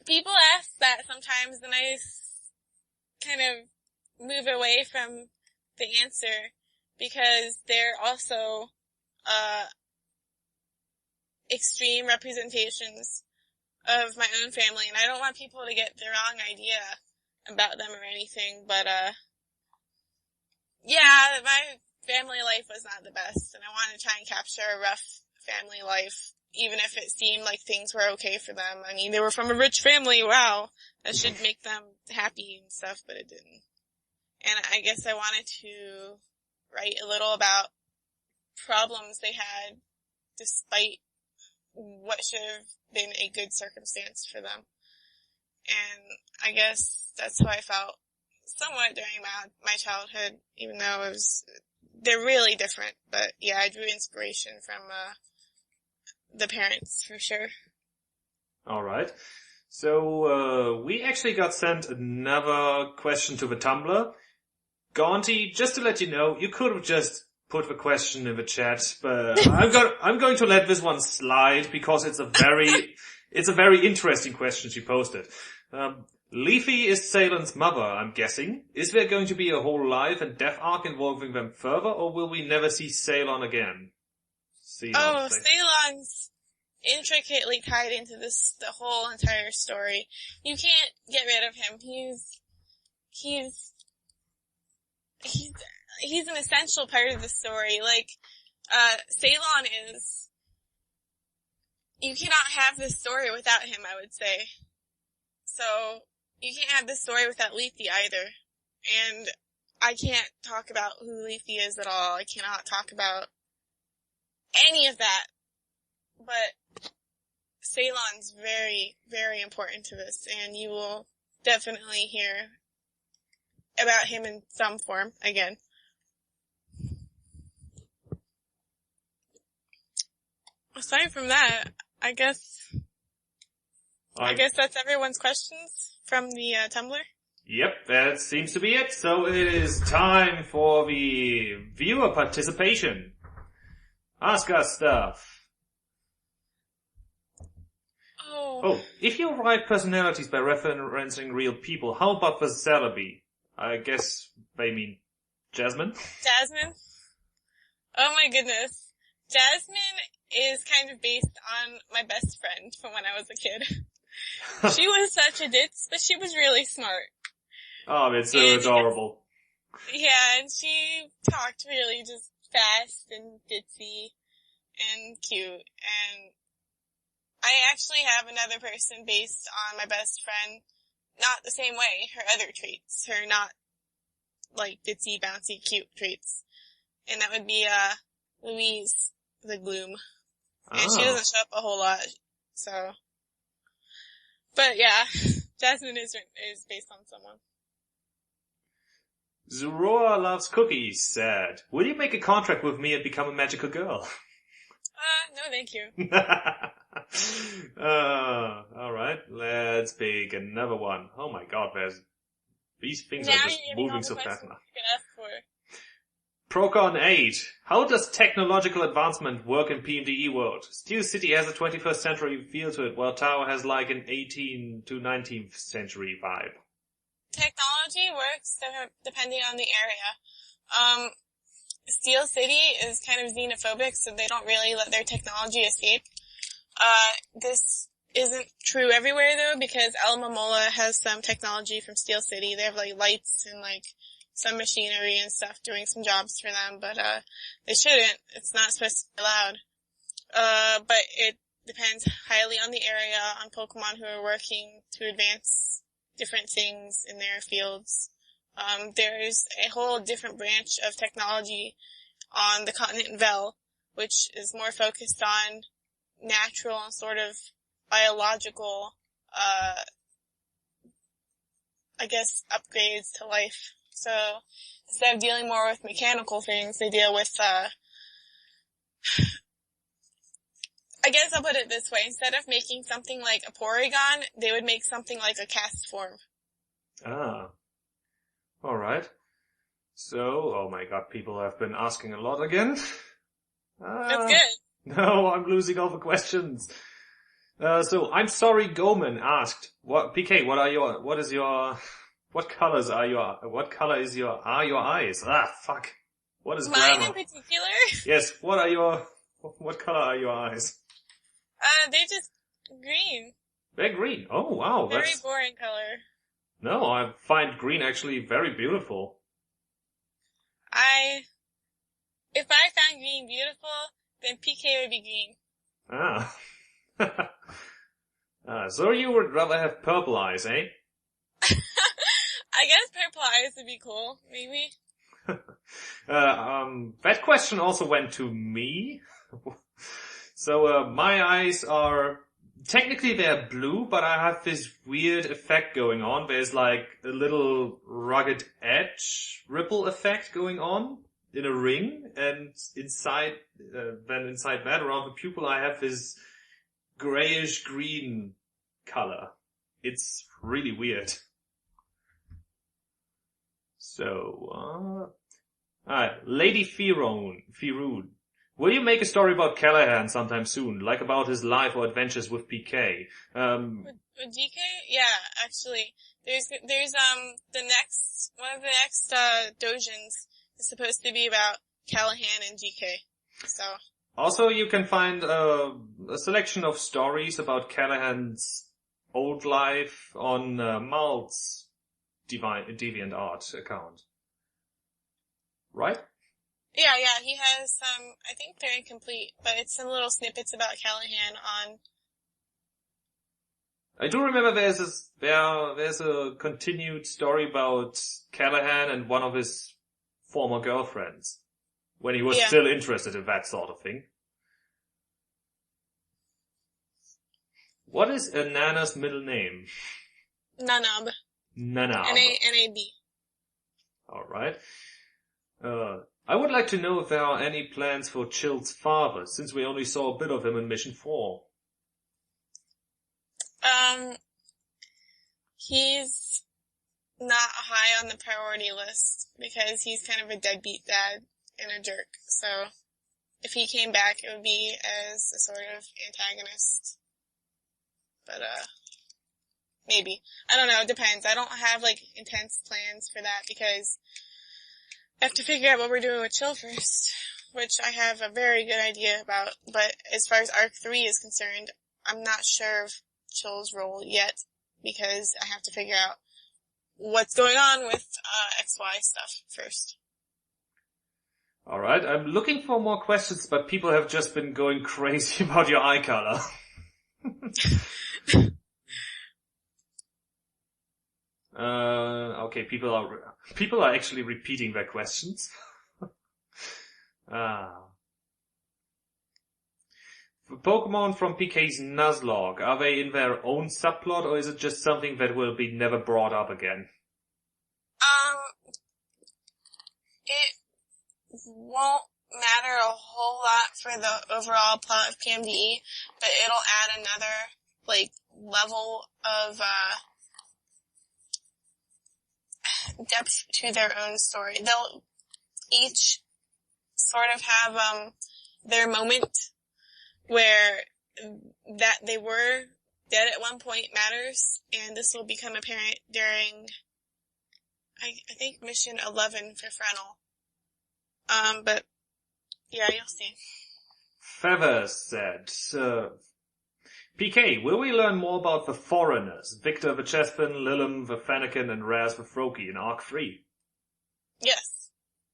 Speaker 2: People ask that sometimes, and I kind of move away from the answer because they're also extreme representations of my own family, and I don't want people to get the wrong idea about them or anything, but yeah, my family life was not the best, and I want to try and capture a rough family life, even if it seemed like things were okay for them. I mean, they were from a rich family, wow, that should make them happy and stuff, but it didn't. And I guess I wanted to write a little about problems they had despite what should have been a good circumstance for them. And I guess that's how I felt somewhat during my childhood, even though they're really different. But yeah, I drew inspiration from the parents for sure.
Speaker 1: Alright. So, we actually got sent another question to the Tumblr. Gaunty, just to let you know, you could have just put the question in the chat, but I'm going to let this one slide because it's a very interesting question she posted. Leafy is Ceylon's mother, I'm guessing. Is there going to be a whole life and death arc involving them further, or will we never see Ceylon again?
Speaker 2: Ceylon's intricately tied into the whole entire story. You can't get rid of him. He's an essential part of the story. Like, Ceylon is... You cannot have this story without him, I would say. So, you can't have this story without Leafy either. And I can't talk about who Leafy is at all. I cannot talk about any of that. But Ceylon's very, very important to this, and you will definitely hear about him in some form again. Aside from that, I guess that's everyone's questions from the Tumblr.
Speaker 1: Yep, that seems to be it. So it is time for the viewer participation. Ask us stuff. Oh, if you write personalities by referencing real people, how about the Celebi? I guess they mean Jasmine?
Speaker 2: Jasmine? Oh my goodness. Jasmine is kind of based on my best friend from when I was a kid. She was such a ditz, but she was really smart.
Speaker 1: Oh, it's so adorable.
Speaker 2: Yeah, and she talked really just fast and ditzy and cute, and I actually have another person based on my best friend, not the same way, her other traits, her not, like, ditzy, bouncy, cute traits. And that would be, Louise, the Gloom. And she doesn't show up a whole lot, so. But yeah, Jasmine is based on someone.
Speaker 1: Zurora Loves Cookies said, will you make a contract with me and become a magical girl?
Speaker 2: No thank you.
Speaker 1: Alright, let's pick another one. Oh my god, these things are just moving so fast now.
Speaker 2: You can ask for.
Speaker 1: Procon 8. How does technological advancement work in PMDE world? Steel City has a 21st century feel to it, while Tower has like an 18th to 19th century vibe.
Speaker 2: Technology works depending on the area. Steel City is kind of xenophobic, so they don't really let their technology escape. This isn't true everywhere though, because El Mamola has some technology from Steel City. They have like lights and like some machinery and stuff doing some jobs for them, but they shouldn't. It's not supposed to be allowed. But it depends highly on the area, on Pokemon who are working to advance different things in their fields. There's a whole different branch of technology on the continent Vel, which is more focused on natural and sort of biological, I guess, upgrades to life. So instead of dealing more with mechanical things, they deal with, I guess I'll put it this way. Instead of making something like a Porygon, they would make something like a cast form.
Speaker 1: Ah. Alright. So, oh my god, people have been asking a lot again.
Speaker 2: That's good.
Speaker 1: No, I'm losing all the questions. So, I'm sorry Goman asked, what color is your eyes? Ah, fuck. What is
Speaker 2: Mine
Speaker 1: grammar?
Speaker 2: in particular?
Speaker 1: Yes, what color are your eyes?
Speaker 2: They're just green.
Speaker 1: They're green. Oh wow,
Speaker 2: Very boring color.
Speaker 1: No, I find green actually very beautiful.
Speaker 2: If I found green beautiful, then PK would be green.
Speaker 1: Ah. So you would rather have purple eyes, eh?
Speaker 2: I guess purple eyes would be cool, maybe.
Speaker 1: That question also went to me. So, my eyes are, technically they're blue, but I have this weird effect going on. There's like a little rugged edge ripple effect going on in a ring, and inside that, around the pupil, I have this grayish green color. It's really weird. So, Lady Firoon. Will you make a story about Callahan sometime soon, like about his life or adventures with PK?
Speaker 2: With DK? Yeah, actually. There's, one of the next, dojins is supposed to be about Callahan and DK. So.
Speaker 1: Also, you can find, a selection of stories about Callahan's old life on, Malt's DeviantArt account. Right?
Speaker 2: Yeah, he has some, I think they're incomplete, but it's some little snippets about Callahan on.
Speaker 1: I do remember there's a continued story about Callahan and one of his former girlfriends, when he was still interested in that sort of thing. What is Nana's middle name?
Speaker 2: Nanab.
Speaker 1: Nanab.
Speaker 2: N-A-B.
Speaker 1: Alright. I would like to know if there are any plans for Chill's father, since we only saw a bit of him in Mission 4.
Speaker 2: He's not high on the priority list, because he's kind of a deadbeat dad and a jerk. So, if he came back, it would be as a sort of antagonist. But, maybe. I don't know, it depends. I don't have, intense plans for that, because I have to figure out what we're doing with Chill first, which I have a very good idea about, but as far as Arc 3 is concerned, I'm not sure of Chill's role yet, because I have to figure out what's going on with, XY stuff first.
Speaker 1: Alright, I'm looking for more questions, but people have just been going crazy about your eye color. Okay, people are actually repeating their questions. The Pokemon from PK's Nuzlocke, are they in their own subplot, or is it just something that will be never brought up again?
Speaker 2: It won't matter a whole lot for the overall plot of PMDE, but it'll add another, level of, depth to their own story. They'll each sort of have, their moment where that they were dead at one point matters, and this will become apparent during, I think, Mission 11 for Fresnel. But, yeah, you'll see.
Speaker 1: Feather said, PK, will we learn more about the foreigners? Victor the Chespin, Lilim the Fennekin, and Raz the Froakie in Arc 3?
Speaker 2: Yes.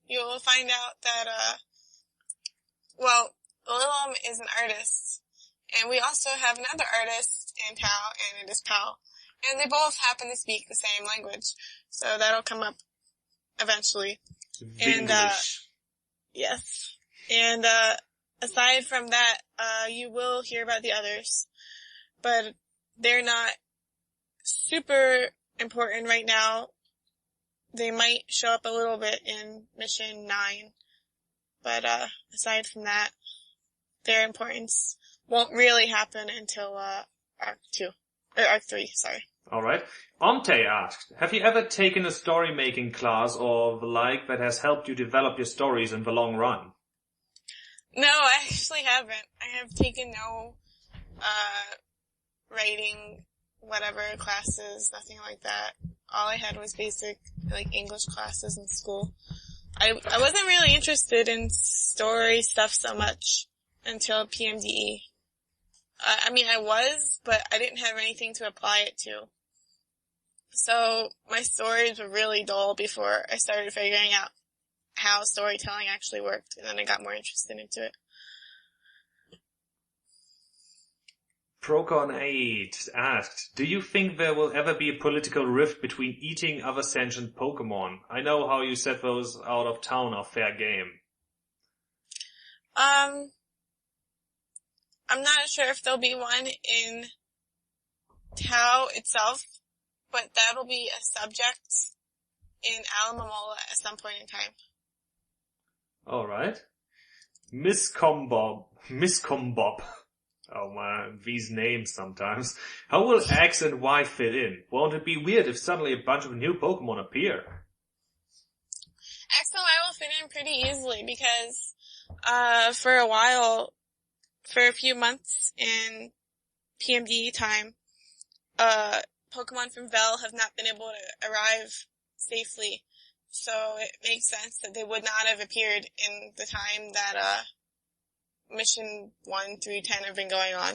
Speaker 2: You will find out that, Lilim is an artist, and we also have another artist in Tao, and it is Pal. And they both happen to speak the same language, so that'll come up eventually.
Speaker 1: English.
Speaker 2: Yes. And, aside from that, you will hear about the others, but they're not super important right now. They might show up a little bit in Mission 9, but aside from that, their importance won't really happen until Arc 2, or Arc 3, sorry.
Speaker 1: Alright. Omte asked, have you ever taken a story-making class or the like that has helped you develop your stories in the long run?
Speaker 2: No, I actually haven't. I have taken no writing, whatever classes, nothing like that. All I had was basic, like, English classes in school. I wasn't really interested in story stuff so much until PMDE. I mean, I was, but I didn't have anything to apply it to. So my stories were really dull before I started figuring out how storytelling actually worked, and then I got more interested into it.
Speaker 1: Procon8 asked, do you think there will ever be a political rift between eating other sentient Pokemon? I know how you said those out of town are fair game.
Speaker 2: I'm not sure if there'll be one in Tau itself, but that'll be a subject in Alamomola at some point in time.
Speaker 1: Alright. Miss Combob. Oh man, these names sometimes. How will X and Y fit in? Won't it be weird if suddenly a bunch of new Pokemon appear?
Speaker 2: X and Y will fit in pretty easily because, for a while, for a few months in PMDE time, Pokemon from Vel have not been able to arrive safely. So it makes sense that they would not have appeared in the time that, Mission 1 through 10 have been going on.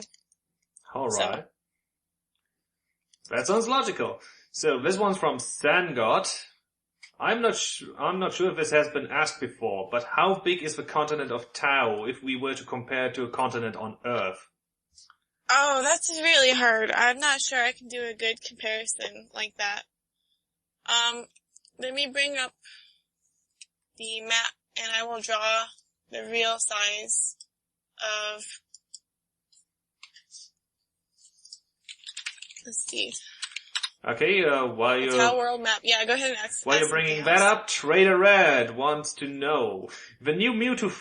Speaker 1: Alright. So. That sounds logical. So this one's from Sangod. I'm not sure if this has been asked before, but how big is the continent of Tau if we were to compare it to a continent on Earth?
Speaker 2: Oh, that's really hard. I'm not sure I can do a good comparison like that. Let me bring up the map and I will draw the real size of, let's see.
Speaker 1: Okay, while you're...
Speaker 2: Tau world map. Yeah, go ahead and ask.
Speaker 1: While you're bringing that up, Trader Red wants to know, the new Mewtwo,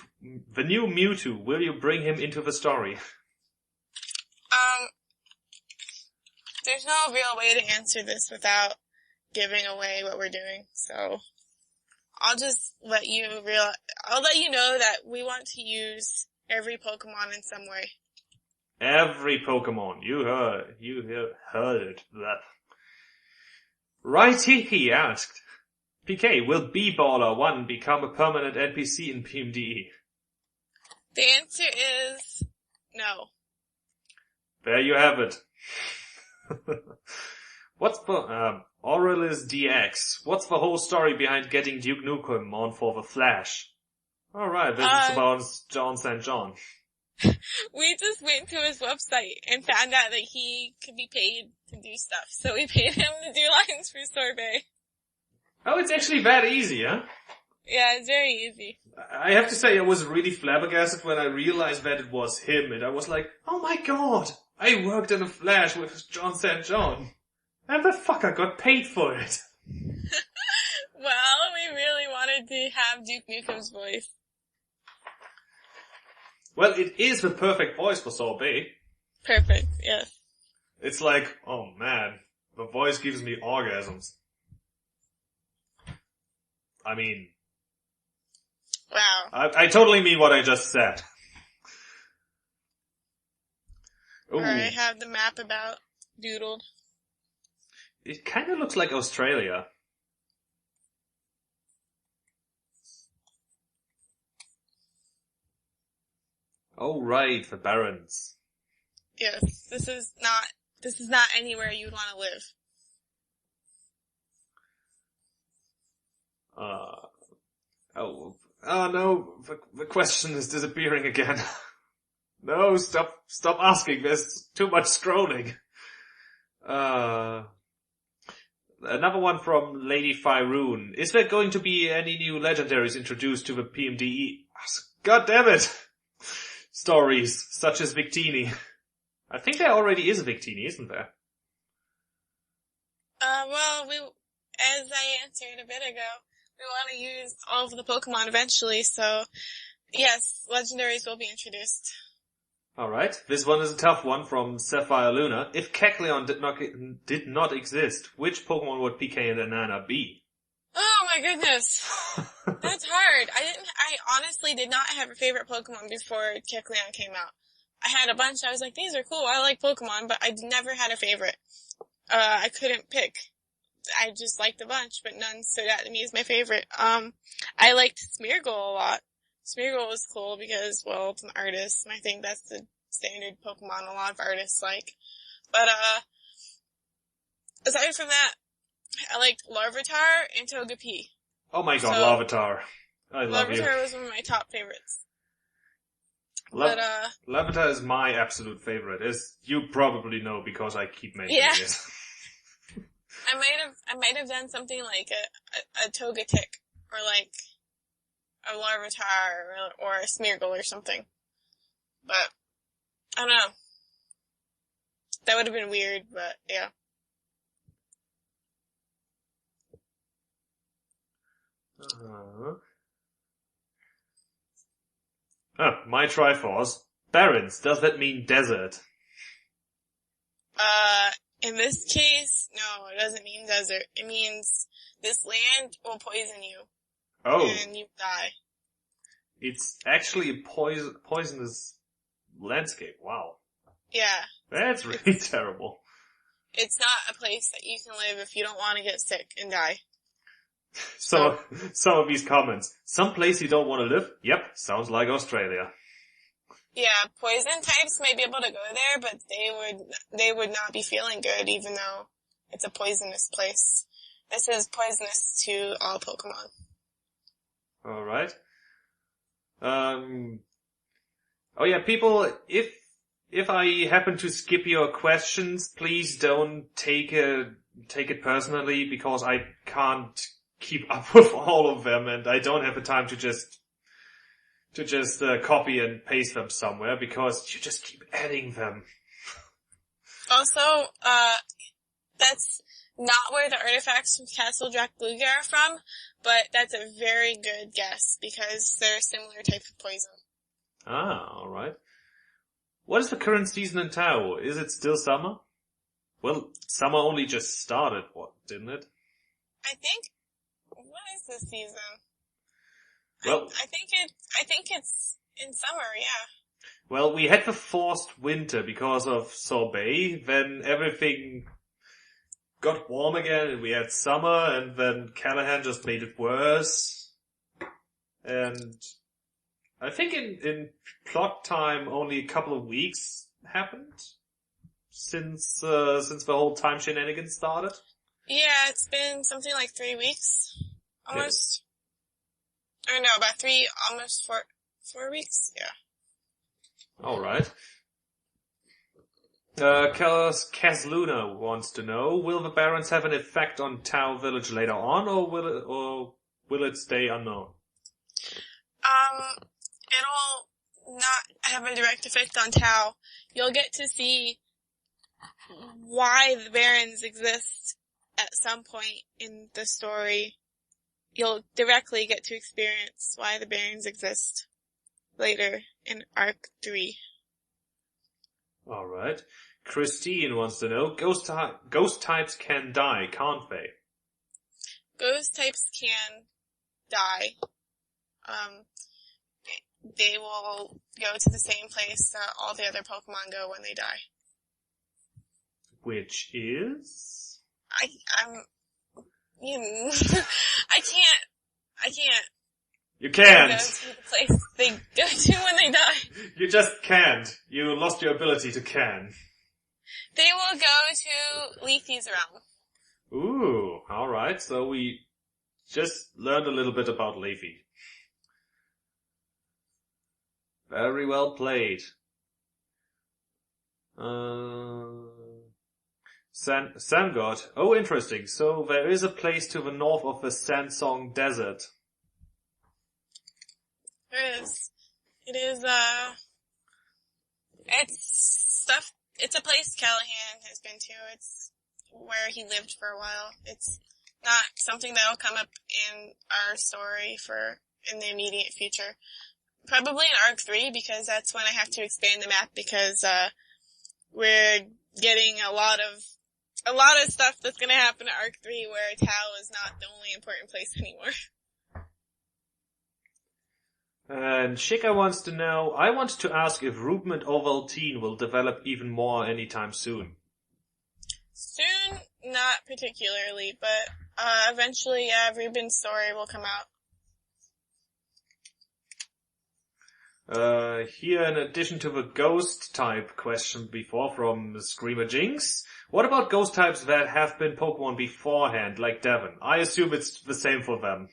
Speaker 1: will you bring him into the story?
Speaker 2: There's no real way to answer this without giving away what we're doing, so I'll just let you know that we want to use every Pokemon in some way.
Speaker 1: Every Pokemon. You heard it. That. Righty, he asked. PK, will B-Baller 1 become a permanent NPC in PMDE?
Speaker 2: The answer is no.
Speaker 1: There you have it. What's the, Aurelius DX. What's the whole story behind getting Duke Nukem on for the Flash? Alright, this is about John St. John.
Speaker 2: We just went to his website and found out that he could be paid to do stuff, so we paid him to do lines for Sorbet.
Speaker 1: Oh, it's actually that easy, huh?
Speaker 2: Yeah, it's very easy.
Speaker 1: I have to say I was really flabbergasted when I realized that it was him, and I was like, oh my god, I worked in a Flash with John St. John. And the fucker got paid for it.
Speaker 2: Well, we really wanted to have Duke Nukem's voice.
Speaker 1: Well, it is the perfect voice for Sorbet.
Speaker 2: Perfect, yes.
Speaker 1: It's like, oh man, the voice gives me orgasms. I mean...
Speaker 2: Wow.
Speaker 1: I totally mean what I just said. Ooh.
Speaker 2: I have the map about doodled.
Speaker 1: It kinda looks like Australia. Oh right, the Barrens.
Speaker 2: Yes, this is not anywhere you'd want to live.
Speaker 1: Oh no, the question is disappearing again. No, stop asking, there's too much scrolling. Another one from Lady Fyroon. Is there going to be any new legendaries introduced to the PMDE? God damn it! stories, such as Victini. I think there already is a Victini, isn't there?
Speaker 2: Well, as I answered a bit ago, we want to use all of the Pokemon eventually, so yes, legendaries will be introduced.
Speaker 1: Alright, this one is a tough one from Sapphire Luna. If Kecleon did not exist, which Pokemon would PK and Nana be?
Speaker 2: Oh my goodness. That's hard. I honestly did not have a favorite Pokemon before Kecleon came out. I had a bunch, I was like, these are cool, I like Pokemon, but I never had a favorite. I couldn't pick. I just liked a bunch, but none stood out to me as my favorite. I liked Smeargle a lot. Smeargle was cool because, well, it's an artist, and I think that's the standard Pokemon a lot of artists like. But, aside from that, I liked Larvitar and Togepi.
Speaker 1: Oh my god,
Speaker 2: So,
Speaker 1: Larvitar. I love you.
Speaker 2: Larvitar was one of my top favorites.
Speaker 1: Larvitar is my absolute favorite, as you probably know because I keep making it.
Speaker 2: I might have done something like a Togetic, or like a Larvitar, or a Smeargle or something. But, I don't know. That would have been weird, but yeah.
Speaker 1: My Triforce. Barrens, does that mean desert?
Speaker 2: In this case, no, it doesn't mean desert. It means this land will poison you.
Speaker 1: Oh.
Speaker 2: And you die.
Speaker 1: It's actually a poisonous landscape. Wow.
Speaker 2: Yeah.
Speaker 1: That's really terrible.
Speaker 2: It's not a place that you can live if you don't want to get sick and die.
Speaker 1: So, some of these comments. Some place you don't want to live? Yep, sounds like Australia.
Speaker 2: Yeah, poison types may be able to go there, but they would not be feeling good even though it's a poisonous place. This is poisonous to all Pokemon.
Speaker 1: Alright. Oh yeah, people, if I happen to skip your questions, please don't take it personally because I can't keep up with all of them and I don't have the time to just copy and paste them somewhere because you just keep adding them.
Speaker 2: Also, that's not where the artifacts from Castle Drakluga are from, but that's a very good guess because they're a similar type of poison.
Speaker 1: Ah, alright. What is the current season in Tao? Is it still summer? Well, summer only just started, didn't it?
Speaker 2: I think, what is this season?
Speaker 1: Well,
Speaker 2: I think it's in summer, yeah.
Speaker 1: Well, we had the forced winter because of Sorbet, then everything got warm again and we had summer and then Callahan just made it worse. And I think in plot time only a couple of weeks happened since the whole time shenanigans started.
Speaker 2: Yeah, it's been something like 3 weeks. Almost. Or no, about almost 4 weeks, yeah.
Speaker 1: Alright. Kaz Luna wants to know, will the Barons have an effect on Tau Village later on, or will it stay unknown?
Speaker 2: It'll not have a direct effect on Tau. You'll get to see why the Barons exist at some point in the story. You'll directly get to experience why the Barons exist later in Arc 3.
Speaker 1: Alright. Christine wants to know, ghost types can die, can't they?
Speaker 2: Ghost types can die. They will go to the same place that all the other Pokemon go when they die.
Speaker 1: Which is?
Speaker 2: I can't.
Speaker 1: You can't.
Speaker 2: Go to the place they go to when they die.
Speaker 1: You just can't. You lost your ability to can.
Speaker 2: They will go to Leafy's realm.
Speaker 1: Ooh, alright. So we just learned a little bit about Leafy. Very well played. Sandgod. Oh, interesting. So there is a place to the north of the Sandsong Desert.
Speaker 2: There is. It is, It's a place Callahan has been to. It's where he lived for a while. It's not something that'll come up in our story in the immediate future. Probably in Arc 3, because that's when I have to expand the map, because, we're getting a lot of stuff that's gonna happen in Arc 3 where Tau is not the only important place anymore.
Speaker 1: And Shika wants to know, I want to ask if Rupement Ovaltine will develop even more anytime soon.
Speaker 2: Soon, not particularly, but, eventually, Ruben's story will come out.
Speaker 1: Here, in addition to the ghost type question before from Screamer Jinx, what about ghost types that have been Pokemon beforehand, like Devon? I assume it's the same for them.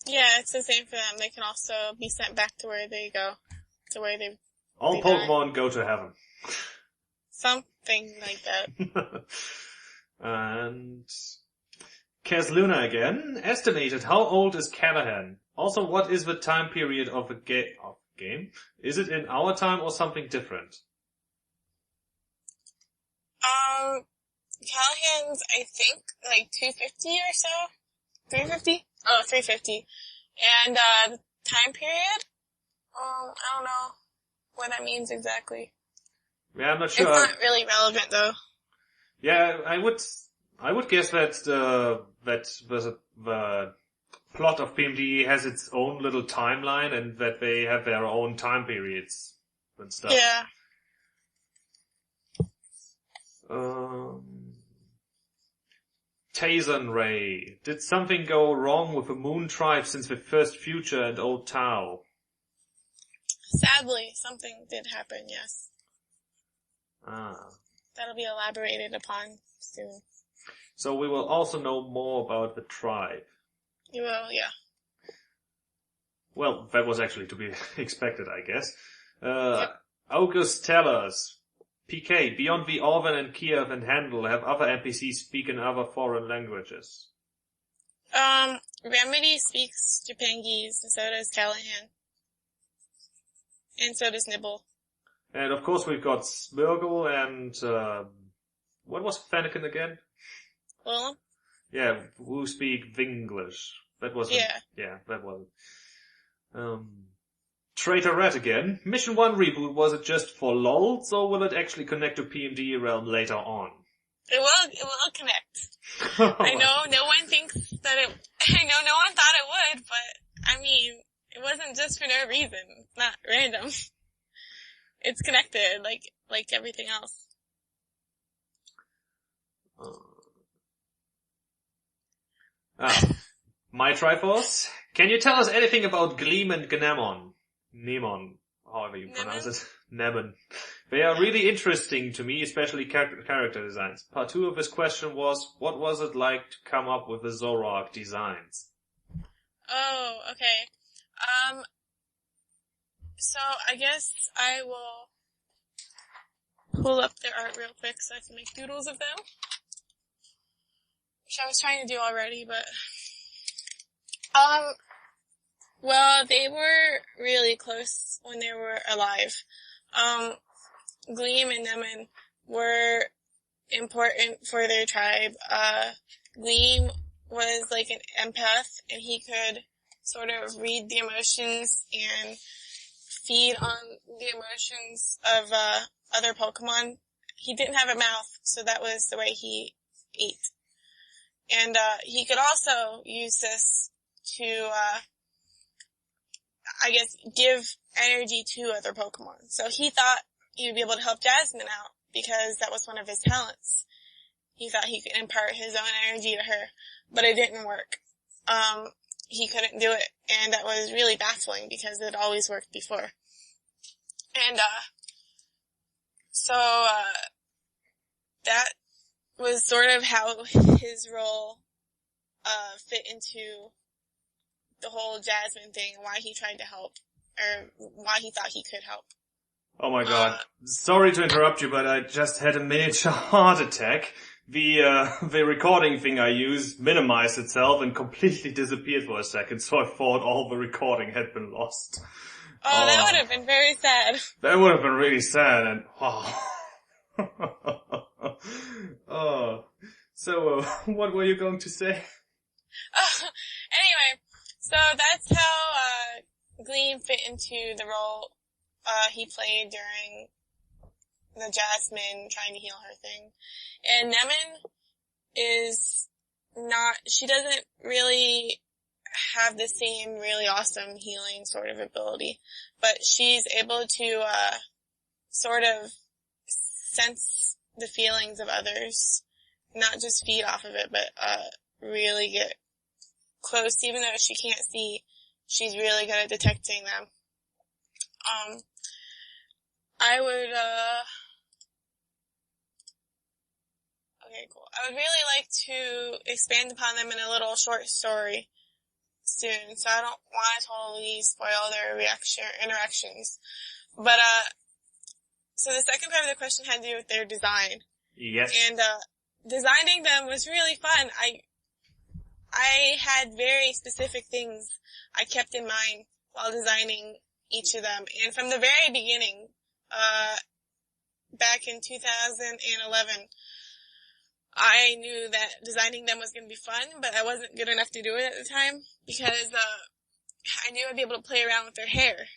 Speaker 2: Yeah, it's the same for them. They can also be sent back to where they go, to where they.
Speaker 1: All Pokemon go to heaven.
Speaker 2: Something like that.
Speaker 1: And Luna again, estimated how old is Callahan? Also, what is the time period of the game? Is it in our time or something different?
Speaker 2: Callahan's, I think, like 250 or so? 350? Oh, 350. And, the time period? I don't know what that means exactly.
Speaker 1: Yeah, I'm not sure.
Speaker 2: It's not really relevant though.
Speaker 1: Yeah, I would guess that the plot of PMD has its own little timeline and that they have their own time periods and stuff.
Speaker 2: Yeah.
Speaker 1: Tazon Ray. Did something go wrong with the Moon Tribe since the first Future and Old Tau?
Speaker 2: Sadly, something did happen, yes.
Speaker 1: Ah.
Speaker 2: That'll be elaborated upon soon.
Speaker 1: So we will also know more about the tribe.
Speaker 2: You will, yeah.
Speaker 1: Well, that was actually to be expected, I guess. August Tellers. PK, beyond the Orvan and Kiev and Handel, have other NPCs speak in other foreign languages?
Speaker 2: Remedy speaks Japangese, and so does Callahan. And so does Nibble.
Speaker 1: And of course we've got Smirgle and, what was Fennekin again?
Speaker 2: Well?
Speaker 1: Yeah, who speak Vinglish. That was that was Traitor Rat again. Mission 1 reboot, was it just for LOLs, or will it actually connect to PMD Realm later on?
Speaker 2: It will connect. I know no one thinks that I know no one thought it would, but, I mean, it wasn't just for no reason. It's not random. It's connected, like everything else.
Speaker 1: My Triforce, can you tell us anything about Gleam and Nemon, however you pronounce it. Nemon. They are really interesting to me, especially character designs. Part 2 of this question was, what was it like to come up with the Zoroark designs?
Speaker 2: Oh, okay. So I guess I will pull up their art real quick so I can make doodles of them. Which I was trying to do already, but, well, they were really close when they were alive. Gleam and Nemon were important for their tribe. Gleam was like an empath, and he could sort of read the emotions and feed on the emotions of, other Pokemon. He didn't have a mouth, so that was the way he ate. And, he could also use this to, I guess, give energy to other Pokemon. So he thought he would be able to help Jasmine out because that was one of his talents. He thought he could impart his own energy to her, but it didn't work. He couldn't do it, and that was really baffling because it always worked before. And, so, that was sort of how his role, fit into the whole Jasmine thing, why he tried to help, or why he thought he could help.
Speaker 1: Oh my god. Sorry to interrupt you, but I just had a miniature heart attack. The recording thing I used minimized itself and completely disappeared for a second, so I thought all the recording had been lost.
Speaker 2: Oh, that would have been very sad.
Speaker 1: That would have been really sad, and oh. So, what were you going to say?
Speaker 2: Anyway, so that's how Gleam fit into the role he played during the Jasmine trying to heal her thing. And Nemen is not, she doesn't really have the same really awesome healing sort of ability, but she's able to sort of sense the feelings of others, not just feed off of it, but really get close. Even though she can't see, she's really good at detecting them. I would okay, cool. I would really like to expand upon them in a little short story soon, so I don't want to totally spoil their interactions. But, so the second part of the question had to do with their design.
Speaker 1: Yes.
Speaker 2: And, designing them was really fun. I had very specific things I kept in mind while designing each of them. And from the very beginning, back in 2011, I knew that designing them was going to be fun, but I wasn't good enough to do it at the time because I knew I'd be able to play around with their hair.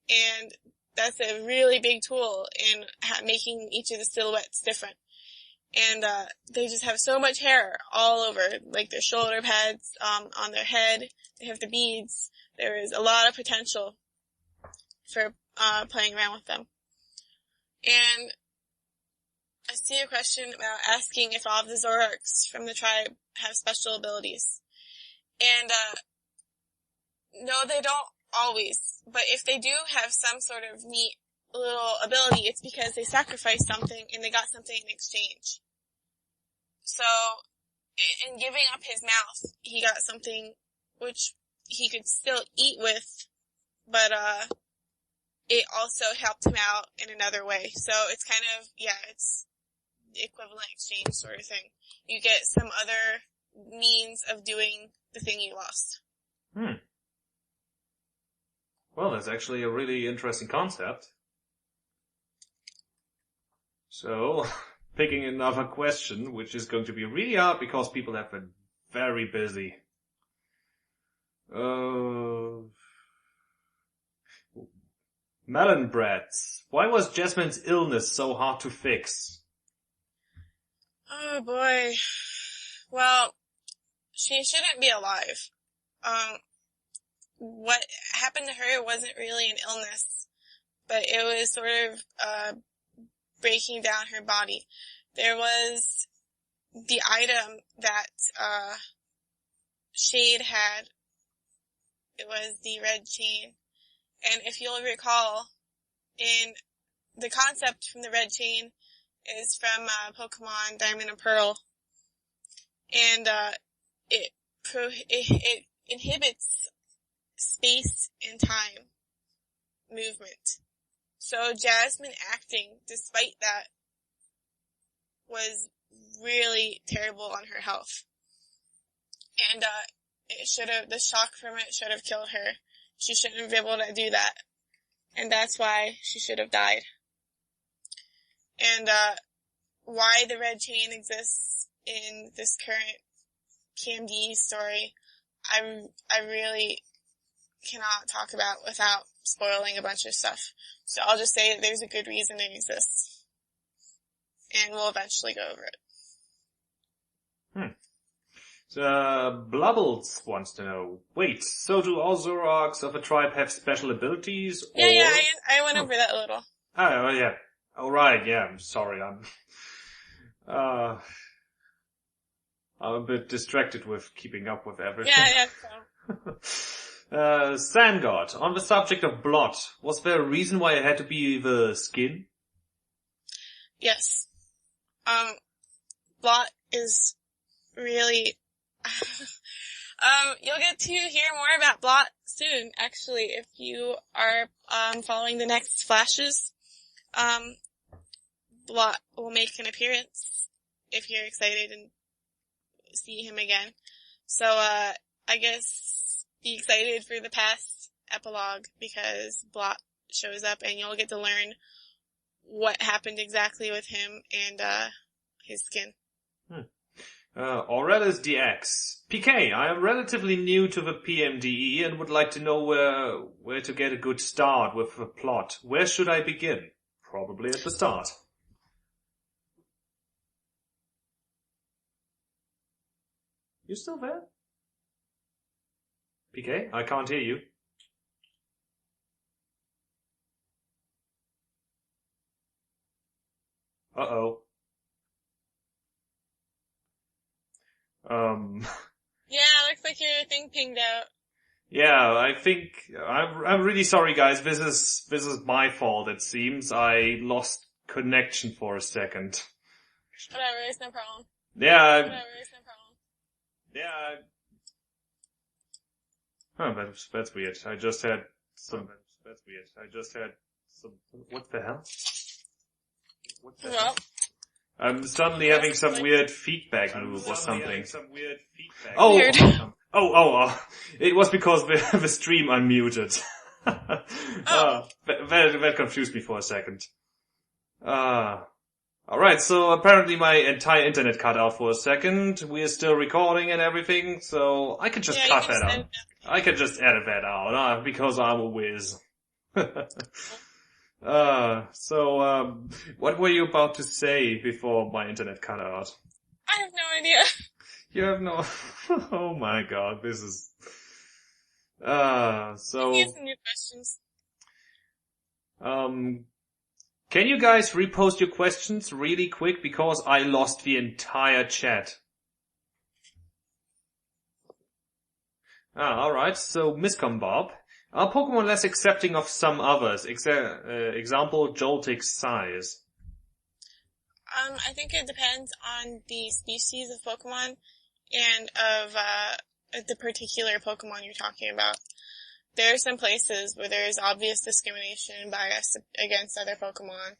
Speaker 2: And that's a really big tool in making each of the silhouettes different. And they just have so much hair all over, like their shoulder pads, on their head. They have the beads. There is a lot of potential for playing around with them. And I see a question about asking if all of the Zoroarks from the tribe have special abilities. And, no, they don't always. But if they do have some sort of neat little ability, it's because they sacrificed something and they got something in exchange. So, in giving up his mouth, he got something which he could still eat with, but, it also helped him out in another way. So it's kind of, it's equivalent exchange sort of thing. You get some other means of doing the thing you lost.
Speaker 1: Well, that's actually a really interesting concept. So, picking another question, which is going to be really hard because people have been very busy. Melon breads. Why was Jasmine's illness so hard to fix?
Speaker 2: Oh boy. Well, she shouldn't be alive. What happened to her wasn't really an illness, but it was sort of, breaking down her body. There was the item that, Shade had. It was the red chain. And if you'll recall, in the concept from the red chain is from, Pokemon Diamond and Pearl. And, it inhibits space and time movement. So Jasmine acting despite that was really terrible on her health. And, the shock from it should have killed her. She shouldn't have been able to do that. And that's why she should have died. And, why the red chain exists in this current PMD story, I really cannot talk about without spoiling a bunch of stuff. So I'll just say that there's a good reason it exists. And we'll eventually go over it.
Speaker 1: Blubbles wants to know, wait, so do all Zoroarks of a tribe have special abilities?
Speaker 2: Yeah, I went over that a little.
Speaker 1: Oh, yeah. Oh, right, yeah, I'm sorry, I'm a bit distracted with keeping up with everything.
Speaker 2: Yeah, so.
Speaker 1: Sandgod, on the subject of blood, was there a reason why it had to be the skin?
Speaker 2: Yes. Blot is really, you'll get to hear more about Blot soon, actually, if you are, following the next flashes. Blot will make an appearance if you're excited and see him again. So, I guess be excited for the past epilogue because Blot shows up and you'll get to learn what happened exactly with him and, his skin.
Speaker 1: Aurelis DX. PK, I am relatively new to the PMDE and would like to know where to get a good start with the plot. Where should I begin? Probably at the start. You still there? PK, I can't hear you. Uh-oh.
Speaker 2: Yeah, looks like your thing pinged out.
Speaker 1: Yeah, I think I'm really sorry, guys. This is my fault. It seems I lost connection for a second.
Speaker 2: Whatever, it's no problem.
Speaker 1: Yeah.
Speaker 2: Whatever, it's no problem.
Speaker 1: Yeah. Huh, that's weird. I just had some. That's weird. I just had some. What the hell? What the hell? I'm suddenly having some weird feedback loop or something. Oh, it was because the stream unmuted. That confused me for a second. Alright, so apparently my entire internet cut out for a second. We're still recording and everything, so I could just cut that out. I could just edit that out, because I'm a whiz. What were you about to say before my internet cut out?
Speaker 2: I have no idea.
Speaker 1: You have no... Oh my god, this is...
Speaker 2: You have some new questions.
Speaker 1: Can you guys repost your questions really quick because I lost the entire chat? Alright, so Miscom Bob. Are Pokemon less accepting of some others? Example, Joltik's size.
Speaker 2: I think it depends on the species of Pokemon and of, the particular Pokemon you're talking about. There are some places where there is obvious discrimination and bias against other Pokemon.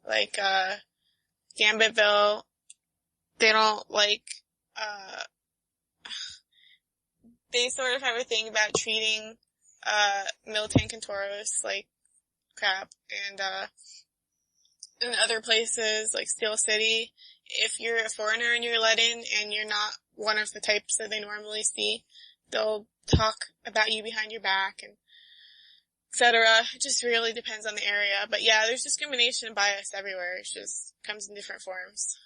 Speaker 2: Like, Gambitville, they don't like, they sort of have a thing about treating Miltank and Tauros like crap, and in other places like Steel City, if you're a foreigner and you're let in and you're not one of the types that they normally see, they'll talk about you behind your back and etc. It just really depends on the area, but yeah, there's discrimination and bias everywhere. It just comes in different forms.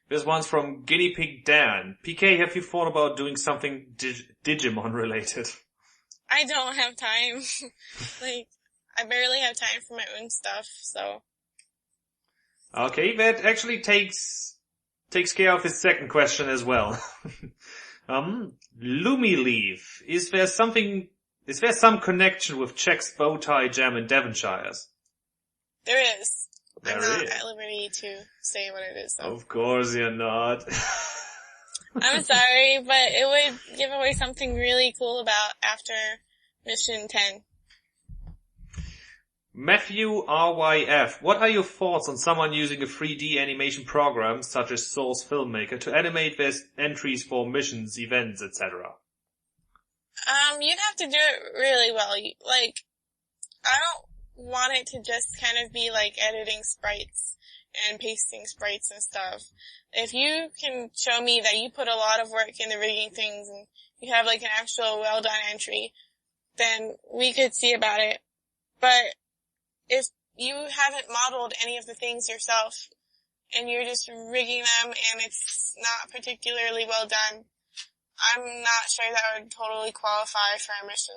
Speaker 1: This one's from Guinea Pig Dan. PK, have you thought about doing something Digimon related?
Speaker 2: I don't have time. Like, I barely have time for my own stuff, so.
Speaker 1: Okay, that actually takes care of his second question as well. Lumileaf. Is there some connection with Czech's Bowtie Jam and Devonshires?
Speaker 2: There is. I'm not at liberty to say what it is, though.
Speaker 1: Of course you're not.
Speaker 2: I'm sorry, but it would give away something really cool about after Mission 10.
Speaker 1: Matthew RYF, what are your thoughts on someone using a 3D animation program such as Source Filmmaker to animate their entries for missions, events, etc.?
Speaker 2: You'd have to do it really well. I don't want it to just kind of be like editing sprites and pasting sprites and stuff. If you can show me that you put a lot of work into rigging things and you have like an actual well done entry, then we could see about it. But if you haven't modeled any of the things yourself and you're just rigging them and it's not particularly well done, I'm not sure that would totally qualify for our mission.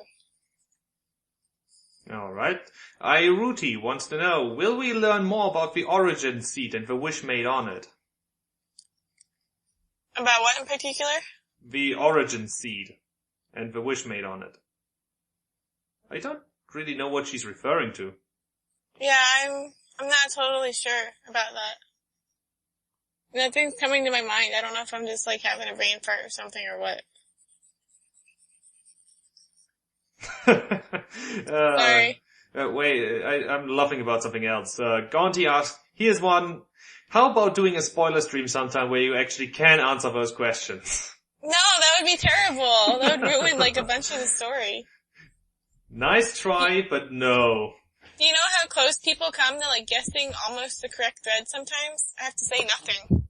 Speaker 1: Alright. Iruti wants to know, will we learn more about the origin seed and the wish made on it?
Speaker 2: About what in particular?
Speaker 1: The origin seed and the wish made on it. I don't really know what she's referring to.
Speaker 2: Yeah, I'm not totally sure about that. Nothing's coming to my mind. I don't know if I'm just like having a brain fart or something or what. Sorry.
Speaker 1: Wait, I'm laughing about something else. Gonti asks, here's one. How about doing a spoiler stream sometime where you actually can answer those questions?
Speaker 2: No, that would be terrible. That would ruin like a bunch of the story.
Speaker 1: Nice try, but no.
Speaker 2: Do you know how close people come to, like, guessing almost the correct thread sometimes? I have to say nothing.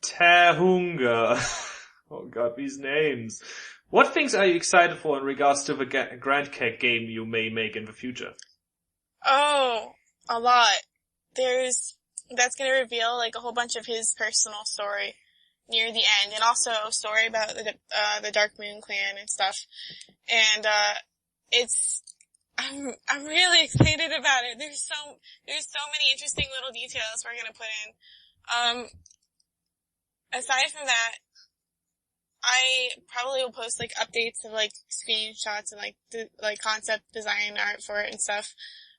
Speaker 1: Tahunga. Oh god, these names. What things are you excited for in regards to the Grand Keg game you may make in the future?
Speaker 2: Oh, a lot. That's gonna reveal, like, a whole bunch of his personal story near the end, and also a story about the Dark Moon clan and stuff. And, I'm really excited about it. There's so many interesting little details we're gonna put in. Aside from that, I probably will post, like, updates of, like, screenshots and, like, concept design art for it and stuff.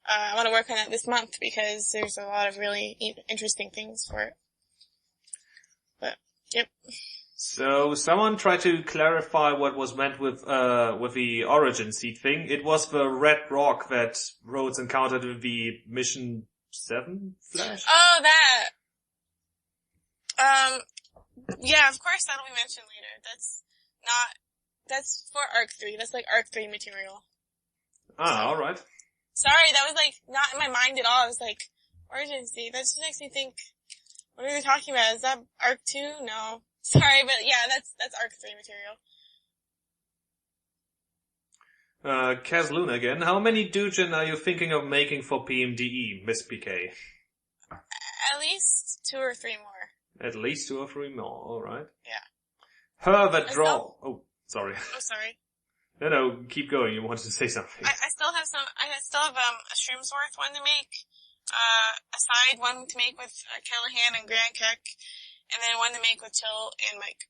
Speaker 2: I want to work on it this month because there's a lot of really interesting things for it. But, yep.
Speaker 1: So, someone tried to clarify what was meant with the origin seed thing. It was the red rock that Rhodes encountered in the Mission 7 Flash?
Speaker 2: Oh, that! Yeah, of course that'll be mentioned later. That's for Arc 3. That's like Arc 3 material.
Speaker 1: Ah, alright.
Speaker 2: Sorry, that was, like, not in my mind at all. I was like, origin seed. That just makes me think, what are we talking about? Is that Arc 2? No. Sorry, but yeah, that's Arc 3 material.
Speaker 1: Kaz Luna again. How many Dujin are you thinking of making for PMDE, Miss PK?
Speaker 2: At least 2 or 3 more.
Speaker 1: At least 2 or 3 more, alright.
Speaker 2: Yeah.
Speaker 1: Her that draw. Oh, sorry.
Speaker 2: Oh, sorry.
Speaker 1: No, keep going. You wanted to say something.
Speaker 2: I still have a Shroomsworth one to make, a side one to make with Callahan and Grand Keck, and then one to make with Till and Mike.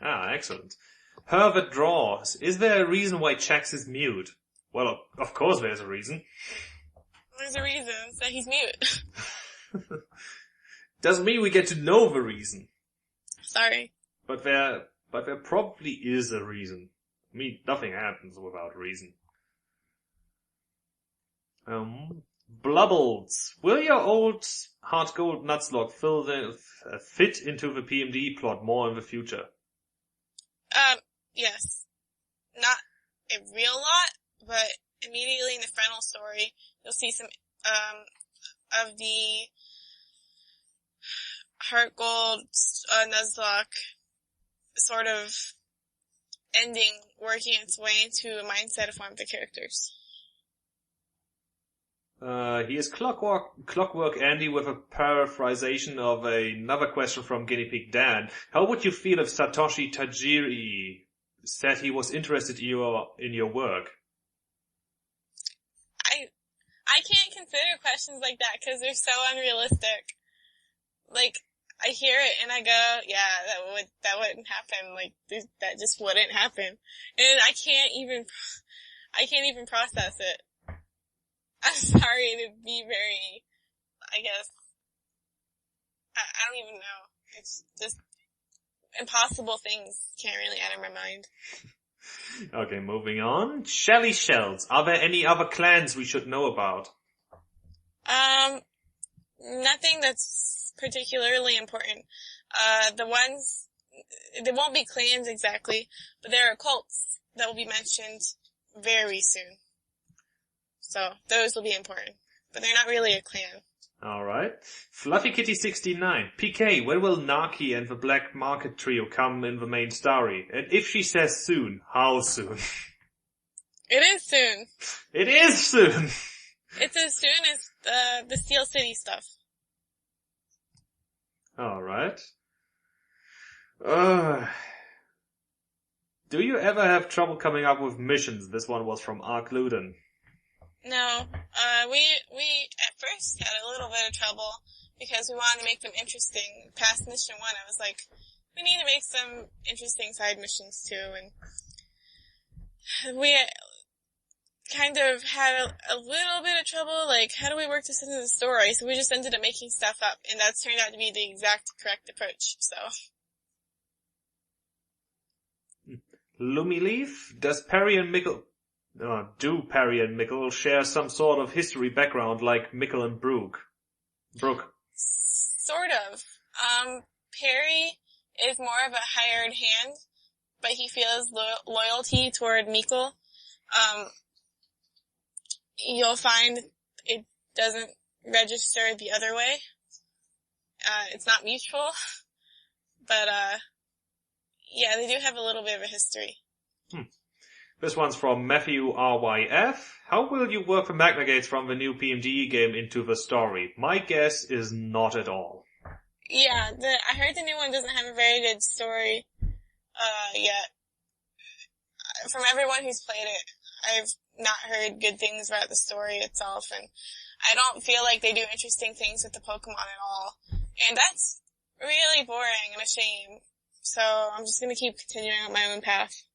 Speaker 1: Ah, excellent. Her that draws. Is there a reason why Chax is mute? Well, of course there's a reason.
Speaker 2: There's a reason, so he's mute.
Speaker 1: Doesn't mean we get to know the reason.
Speaker 2: Sorry.
Speaker 1: But there probably is a reason. I mean, nothing happens without reason. Blubbles. Will your old Hard Gold Nuzlocke fit into the PMD plot more in the future?
Speaker 2: Yes. Not a real lot, but immediately in the final story, you'll see some, of the Heart Gold, Nuzlocke sort of ending, working its way into a mindset of one of the characters.
Speaker 1: Here's Clockwork Andy with a paraphrasation of another question from Guinea Pig Dan. How would you feel if Satoshi Tajiri said he was interested in your work?
Speaker 2: I can't consider questions like that because they're so unrealistic. Like, I hear it and I go, yeah, that wouldn't happen. Like, that just wouldn't happen. And I can't even process it. I'm sorry to be very, I guess, I don't even know. It's just impossible things can't really enter my mind.
Speaker 1: Okay, moving on. Shelly Shells. Are there any other clans we should know about?
Speaker 2: Nothing that's particularly important. There won't be clans exactly, but there are cults that will be mentioned very soon. So, those will be important. But they're not really a clan.
Speaker 1: Alright. Fluffy Kitty 69. PK, when will Naki and the Black Market Trio come in the main story? And if she says soon, how soon?
Speaker 2: It is soon.
Speaker 1: It is soon!
Speaker 2: It's as soon as the Steel City stuff.
Speaker 1: Alright. Do you ever have trouble coming up with missions? This one was from Ark Luden.
Speaker 2: No, we at first had a little bit of trouble because we wanted to make them interesting. Past mission 1, I was like, we need to make some interesting side missions too, and we kind of had a little bit of trouble, like, how do we work this into the story? So we just ended up making stuff up, and that's turned out to be the exact correct approach, so.
Speaker 1: Lumeleaf, does Perry and Mickle... do Perry and Mickle share some sort of history background like Mickle and Brooke?
Speaker 2: Sort of. Perry is more of a hired hand, but he feels loyalty toward Mikkel. You'll find it doesn't register the other way. It's not mutual, but yeah, they do have a little bit of a history.
Speaker 1: This one's from Matthew RYF. How will you work the Magna Gates from the new PMD game into the story? My guess is not at all.
Speaker 2: Yeah, I heard the new one doesn't have a very good story, yet. From everyone who's played it, I've not heard good things about the story itself, and I don't feel like they do interesting things with the Pokemon at all. And that's really boring and a shame. So I'm just gonna keep continuing on my own path.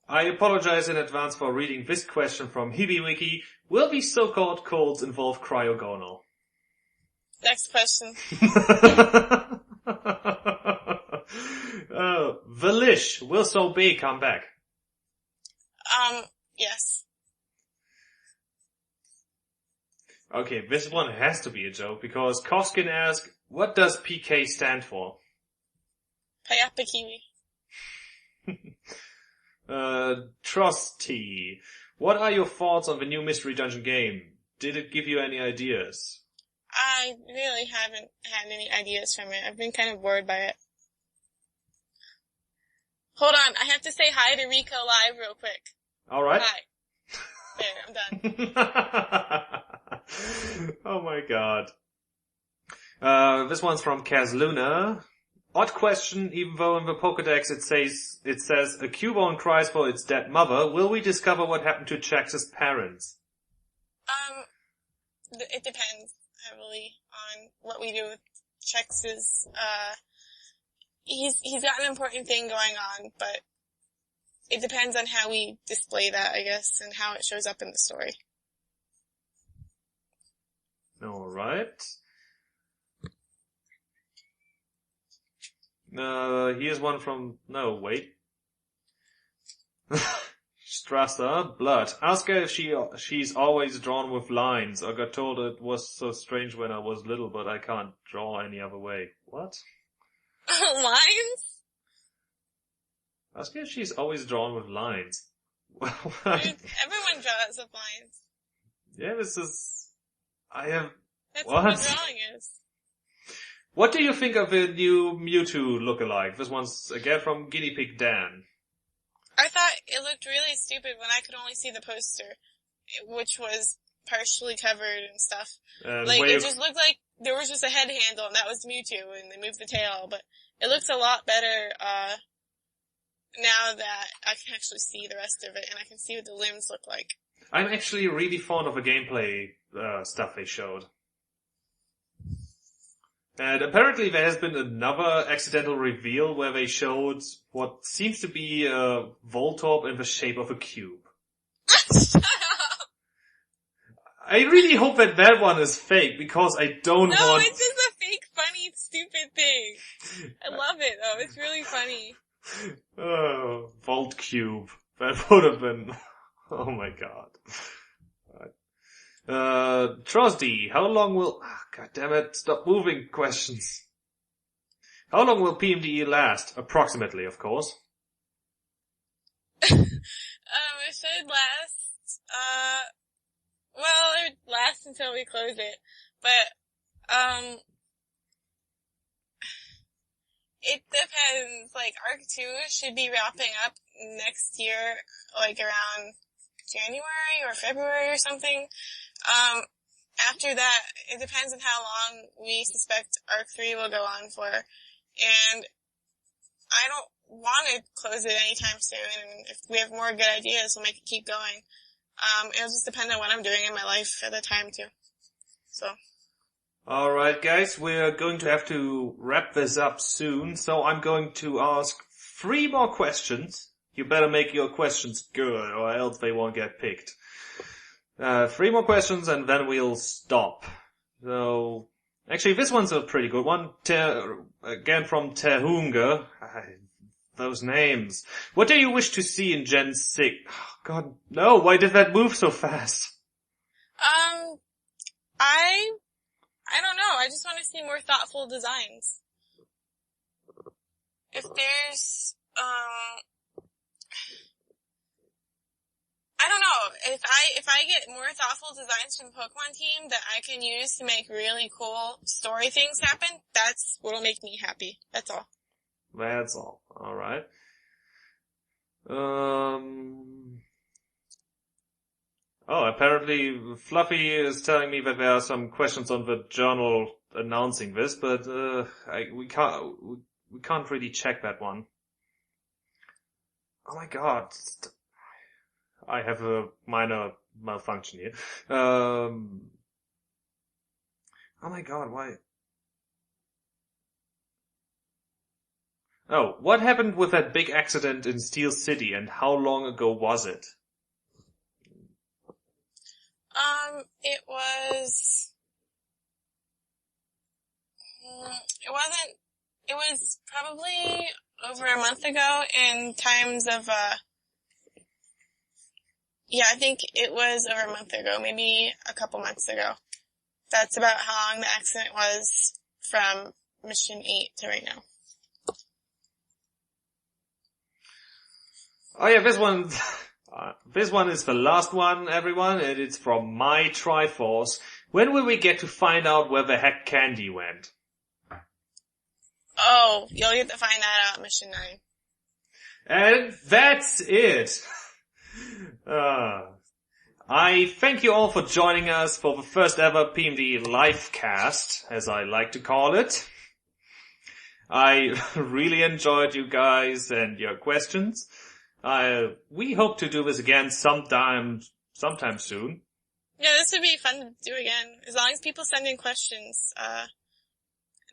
Speaker 1: I apologize in advance for reading this question from HibiWiki. Will these so-called colds involve cryogonal?
Speaker 2: Next question.
Speaker 1: Valish, will Sobe come back?
Speaker 2: Yes.
Speaker 1: Okay, this one has to be a joke, because Koskin asks, what does PK stand for?
Speaker 2: Payapa Kiwi.
Speaker 1: Trusty, what are your thoughts on the new Mystery Dungeon game? Did it give you any ideas?
Speaker 2: I really haven't had any ideas from it. I've been kind of bored by it. Hold on, I have to say hi to Rico live real quick.
Speaker 1: Alright.
Speaker 2: Hi. There, I'm done.
Speaker 1: Oh my god. This one's from Kaz Luna. Odd question, even though in the Pokédex it says a Cubone cries for its dead mother. Will we discover what happened to Jax's parents?
Speaker 2: It depends heavily on what we do with Jax's, he's got an important thing going on, but it depends on how we display that, I guess, and how it shows up in the story.
Speaker 1: Alright. Here's one from... No, wait. Strasser, Blood. Ask her if she's always drawn with lines. I got told it was so strange when I was little, but I can't draw any other way. What?
Speaker 2: Lines?
Speaker 1: Ask her if she's always drawn with lines.
Speaker 2: Everyone draws with lines.
Speaker 1: Yeah, this is...
Speaker 2: That's
Speaker 1: what?
Speaker 2: what drawing is.
Speaker 1: What do you think of the new Mewtwo lookalike? This one's again from Guinea Pig Dan.
Speaker 2: I thought it looked really stupid when I could only see the poster, which was partially covered and stuff. It just looked like there was just a head handle and that was Mewtwo and they moved the tail, but it looks a lot better, now that I can actually see the rest of it and I can see what the limbs look like.
Speaker 1: I'm actually really fond of the gameplay, stuff they showed. And apparently there has been another accidental reveal where they showed what seems to be a Voltorb in the shape of a cube.
Speaker 2: Shut up!
Speaker 1: I really hope that one is fake, because I don't want...
Speaker 2: No, it's just a fake, funny, stupid thing. I love it, though. It's really funny.
Speaker 1: Oh, Volt Cube. That would have been... Oh my god. Trosdy, how long will... God damn it, stop moving questions. How long will PMDE last? Approximately, of course.
Speaker 2: It should last, well, it would last until we close it, but, it depends, like, Arc 2 should be wrapping up next year, like around January or February or something. After that, it depends on how long we suspect Arc 3 will go on for, and I don't want to close it anytime soon, and if we have more good ideas, we'll make it keep going. It'll just depend on what I'm doing in my life at the time too. So.
Speaker 1: Alright guys, we're going to have to wrap this up soon, so I'm going to ask 3 more questions. You better make your questions good, or else they won't get picked. 3 more questions and then we'll stop. So, actually this one's a pretty good one. Again from Tehunga. Those names. What do you wish to see in Gen 6? Oh, God, no, why did that move so fast?
Speaker 2: I don't know. I just want to see more thoughtful designs. If there's I don't know. If I get more thoughtful designs from the Pokemon team that I can use to make really cool story things happen, that's what'll make me happy. That's all.
Speaker 1: That's all. Alright. Oh, apparently Fluffy is telling me that there are some questions on the journal announcing this, but we can't really check that one. Oh my god. I have a minor malfunction here. Oh my god, why? Oh, what happened with that big accident in Steel City and how long ago was it?
Speaker 2: It was probably over a month ago in times of, yeah, I think it was over a month ago, maybe a couple months ago. That's about how long the accident was from Mission 8 to right now.
Speaker 1: Oh yeah, this one is the last one, everyone, and it's from my Triforce. When will we get to find out where the heck Candy went?
Speaker 2: Oh, you'll get to find that out at Mission 9.
Speaker 1: And that's it. I thank you all for joining us for the first ever PMD livecast, as I like to call it. I really enjoyed you guys and your questions. We hope to do this again sometime soon.
Speaker 2: Yeah, this would be fun to do again. As long as people send in questions,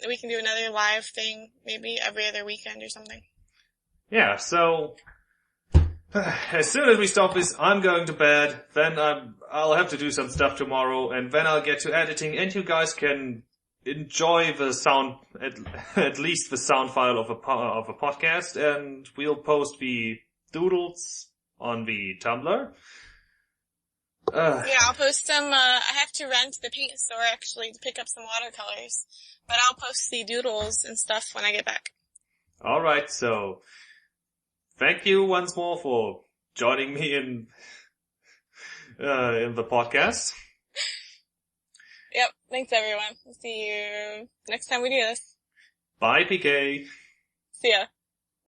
Speaker 2: we can do another live thing, maybe every other weekend or something.
Speaker 1: Yeah, so as soon as we stop this, I'm going to bed, then I'll have to do some stuff tomorrow, and then I'll get to editing, and you guys can enjoy the sound, at least the sound file of a podcast, and we'll post the doodles on the Tumblr.
Speaker 2: Yeah, I'll post them. I have to run to the paint store actually to pick up some watercolors, but I'll post the doodles and stuff when I get back.
Speaker 1: Alright, so thank you once more for joining me in the podcast.
Speaker 2: Yep, thanks everyone. See you next time we do this.
Speaker 1: Bye, PK.
Speaker 2: See ya.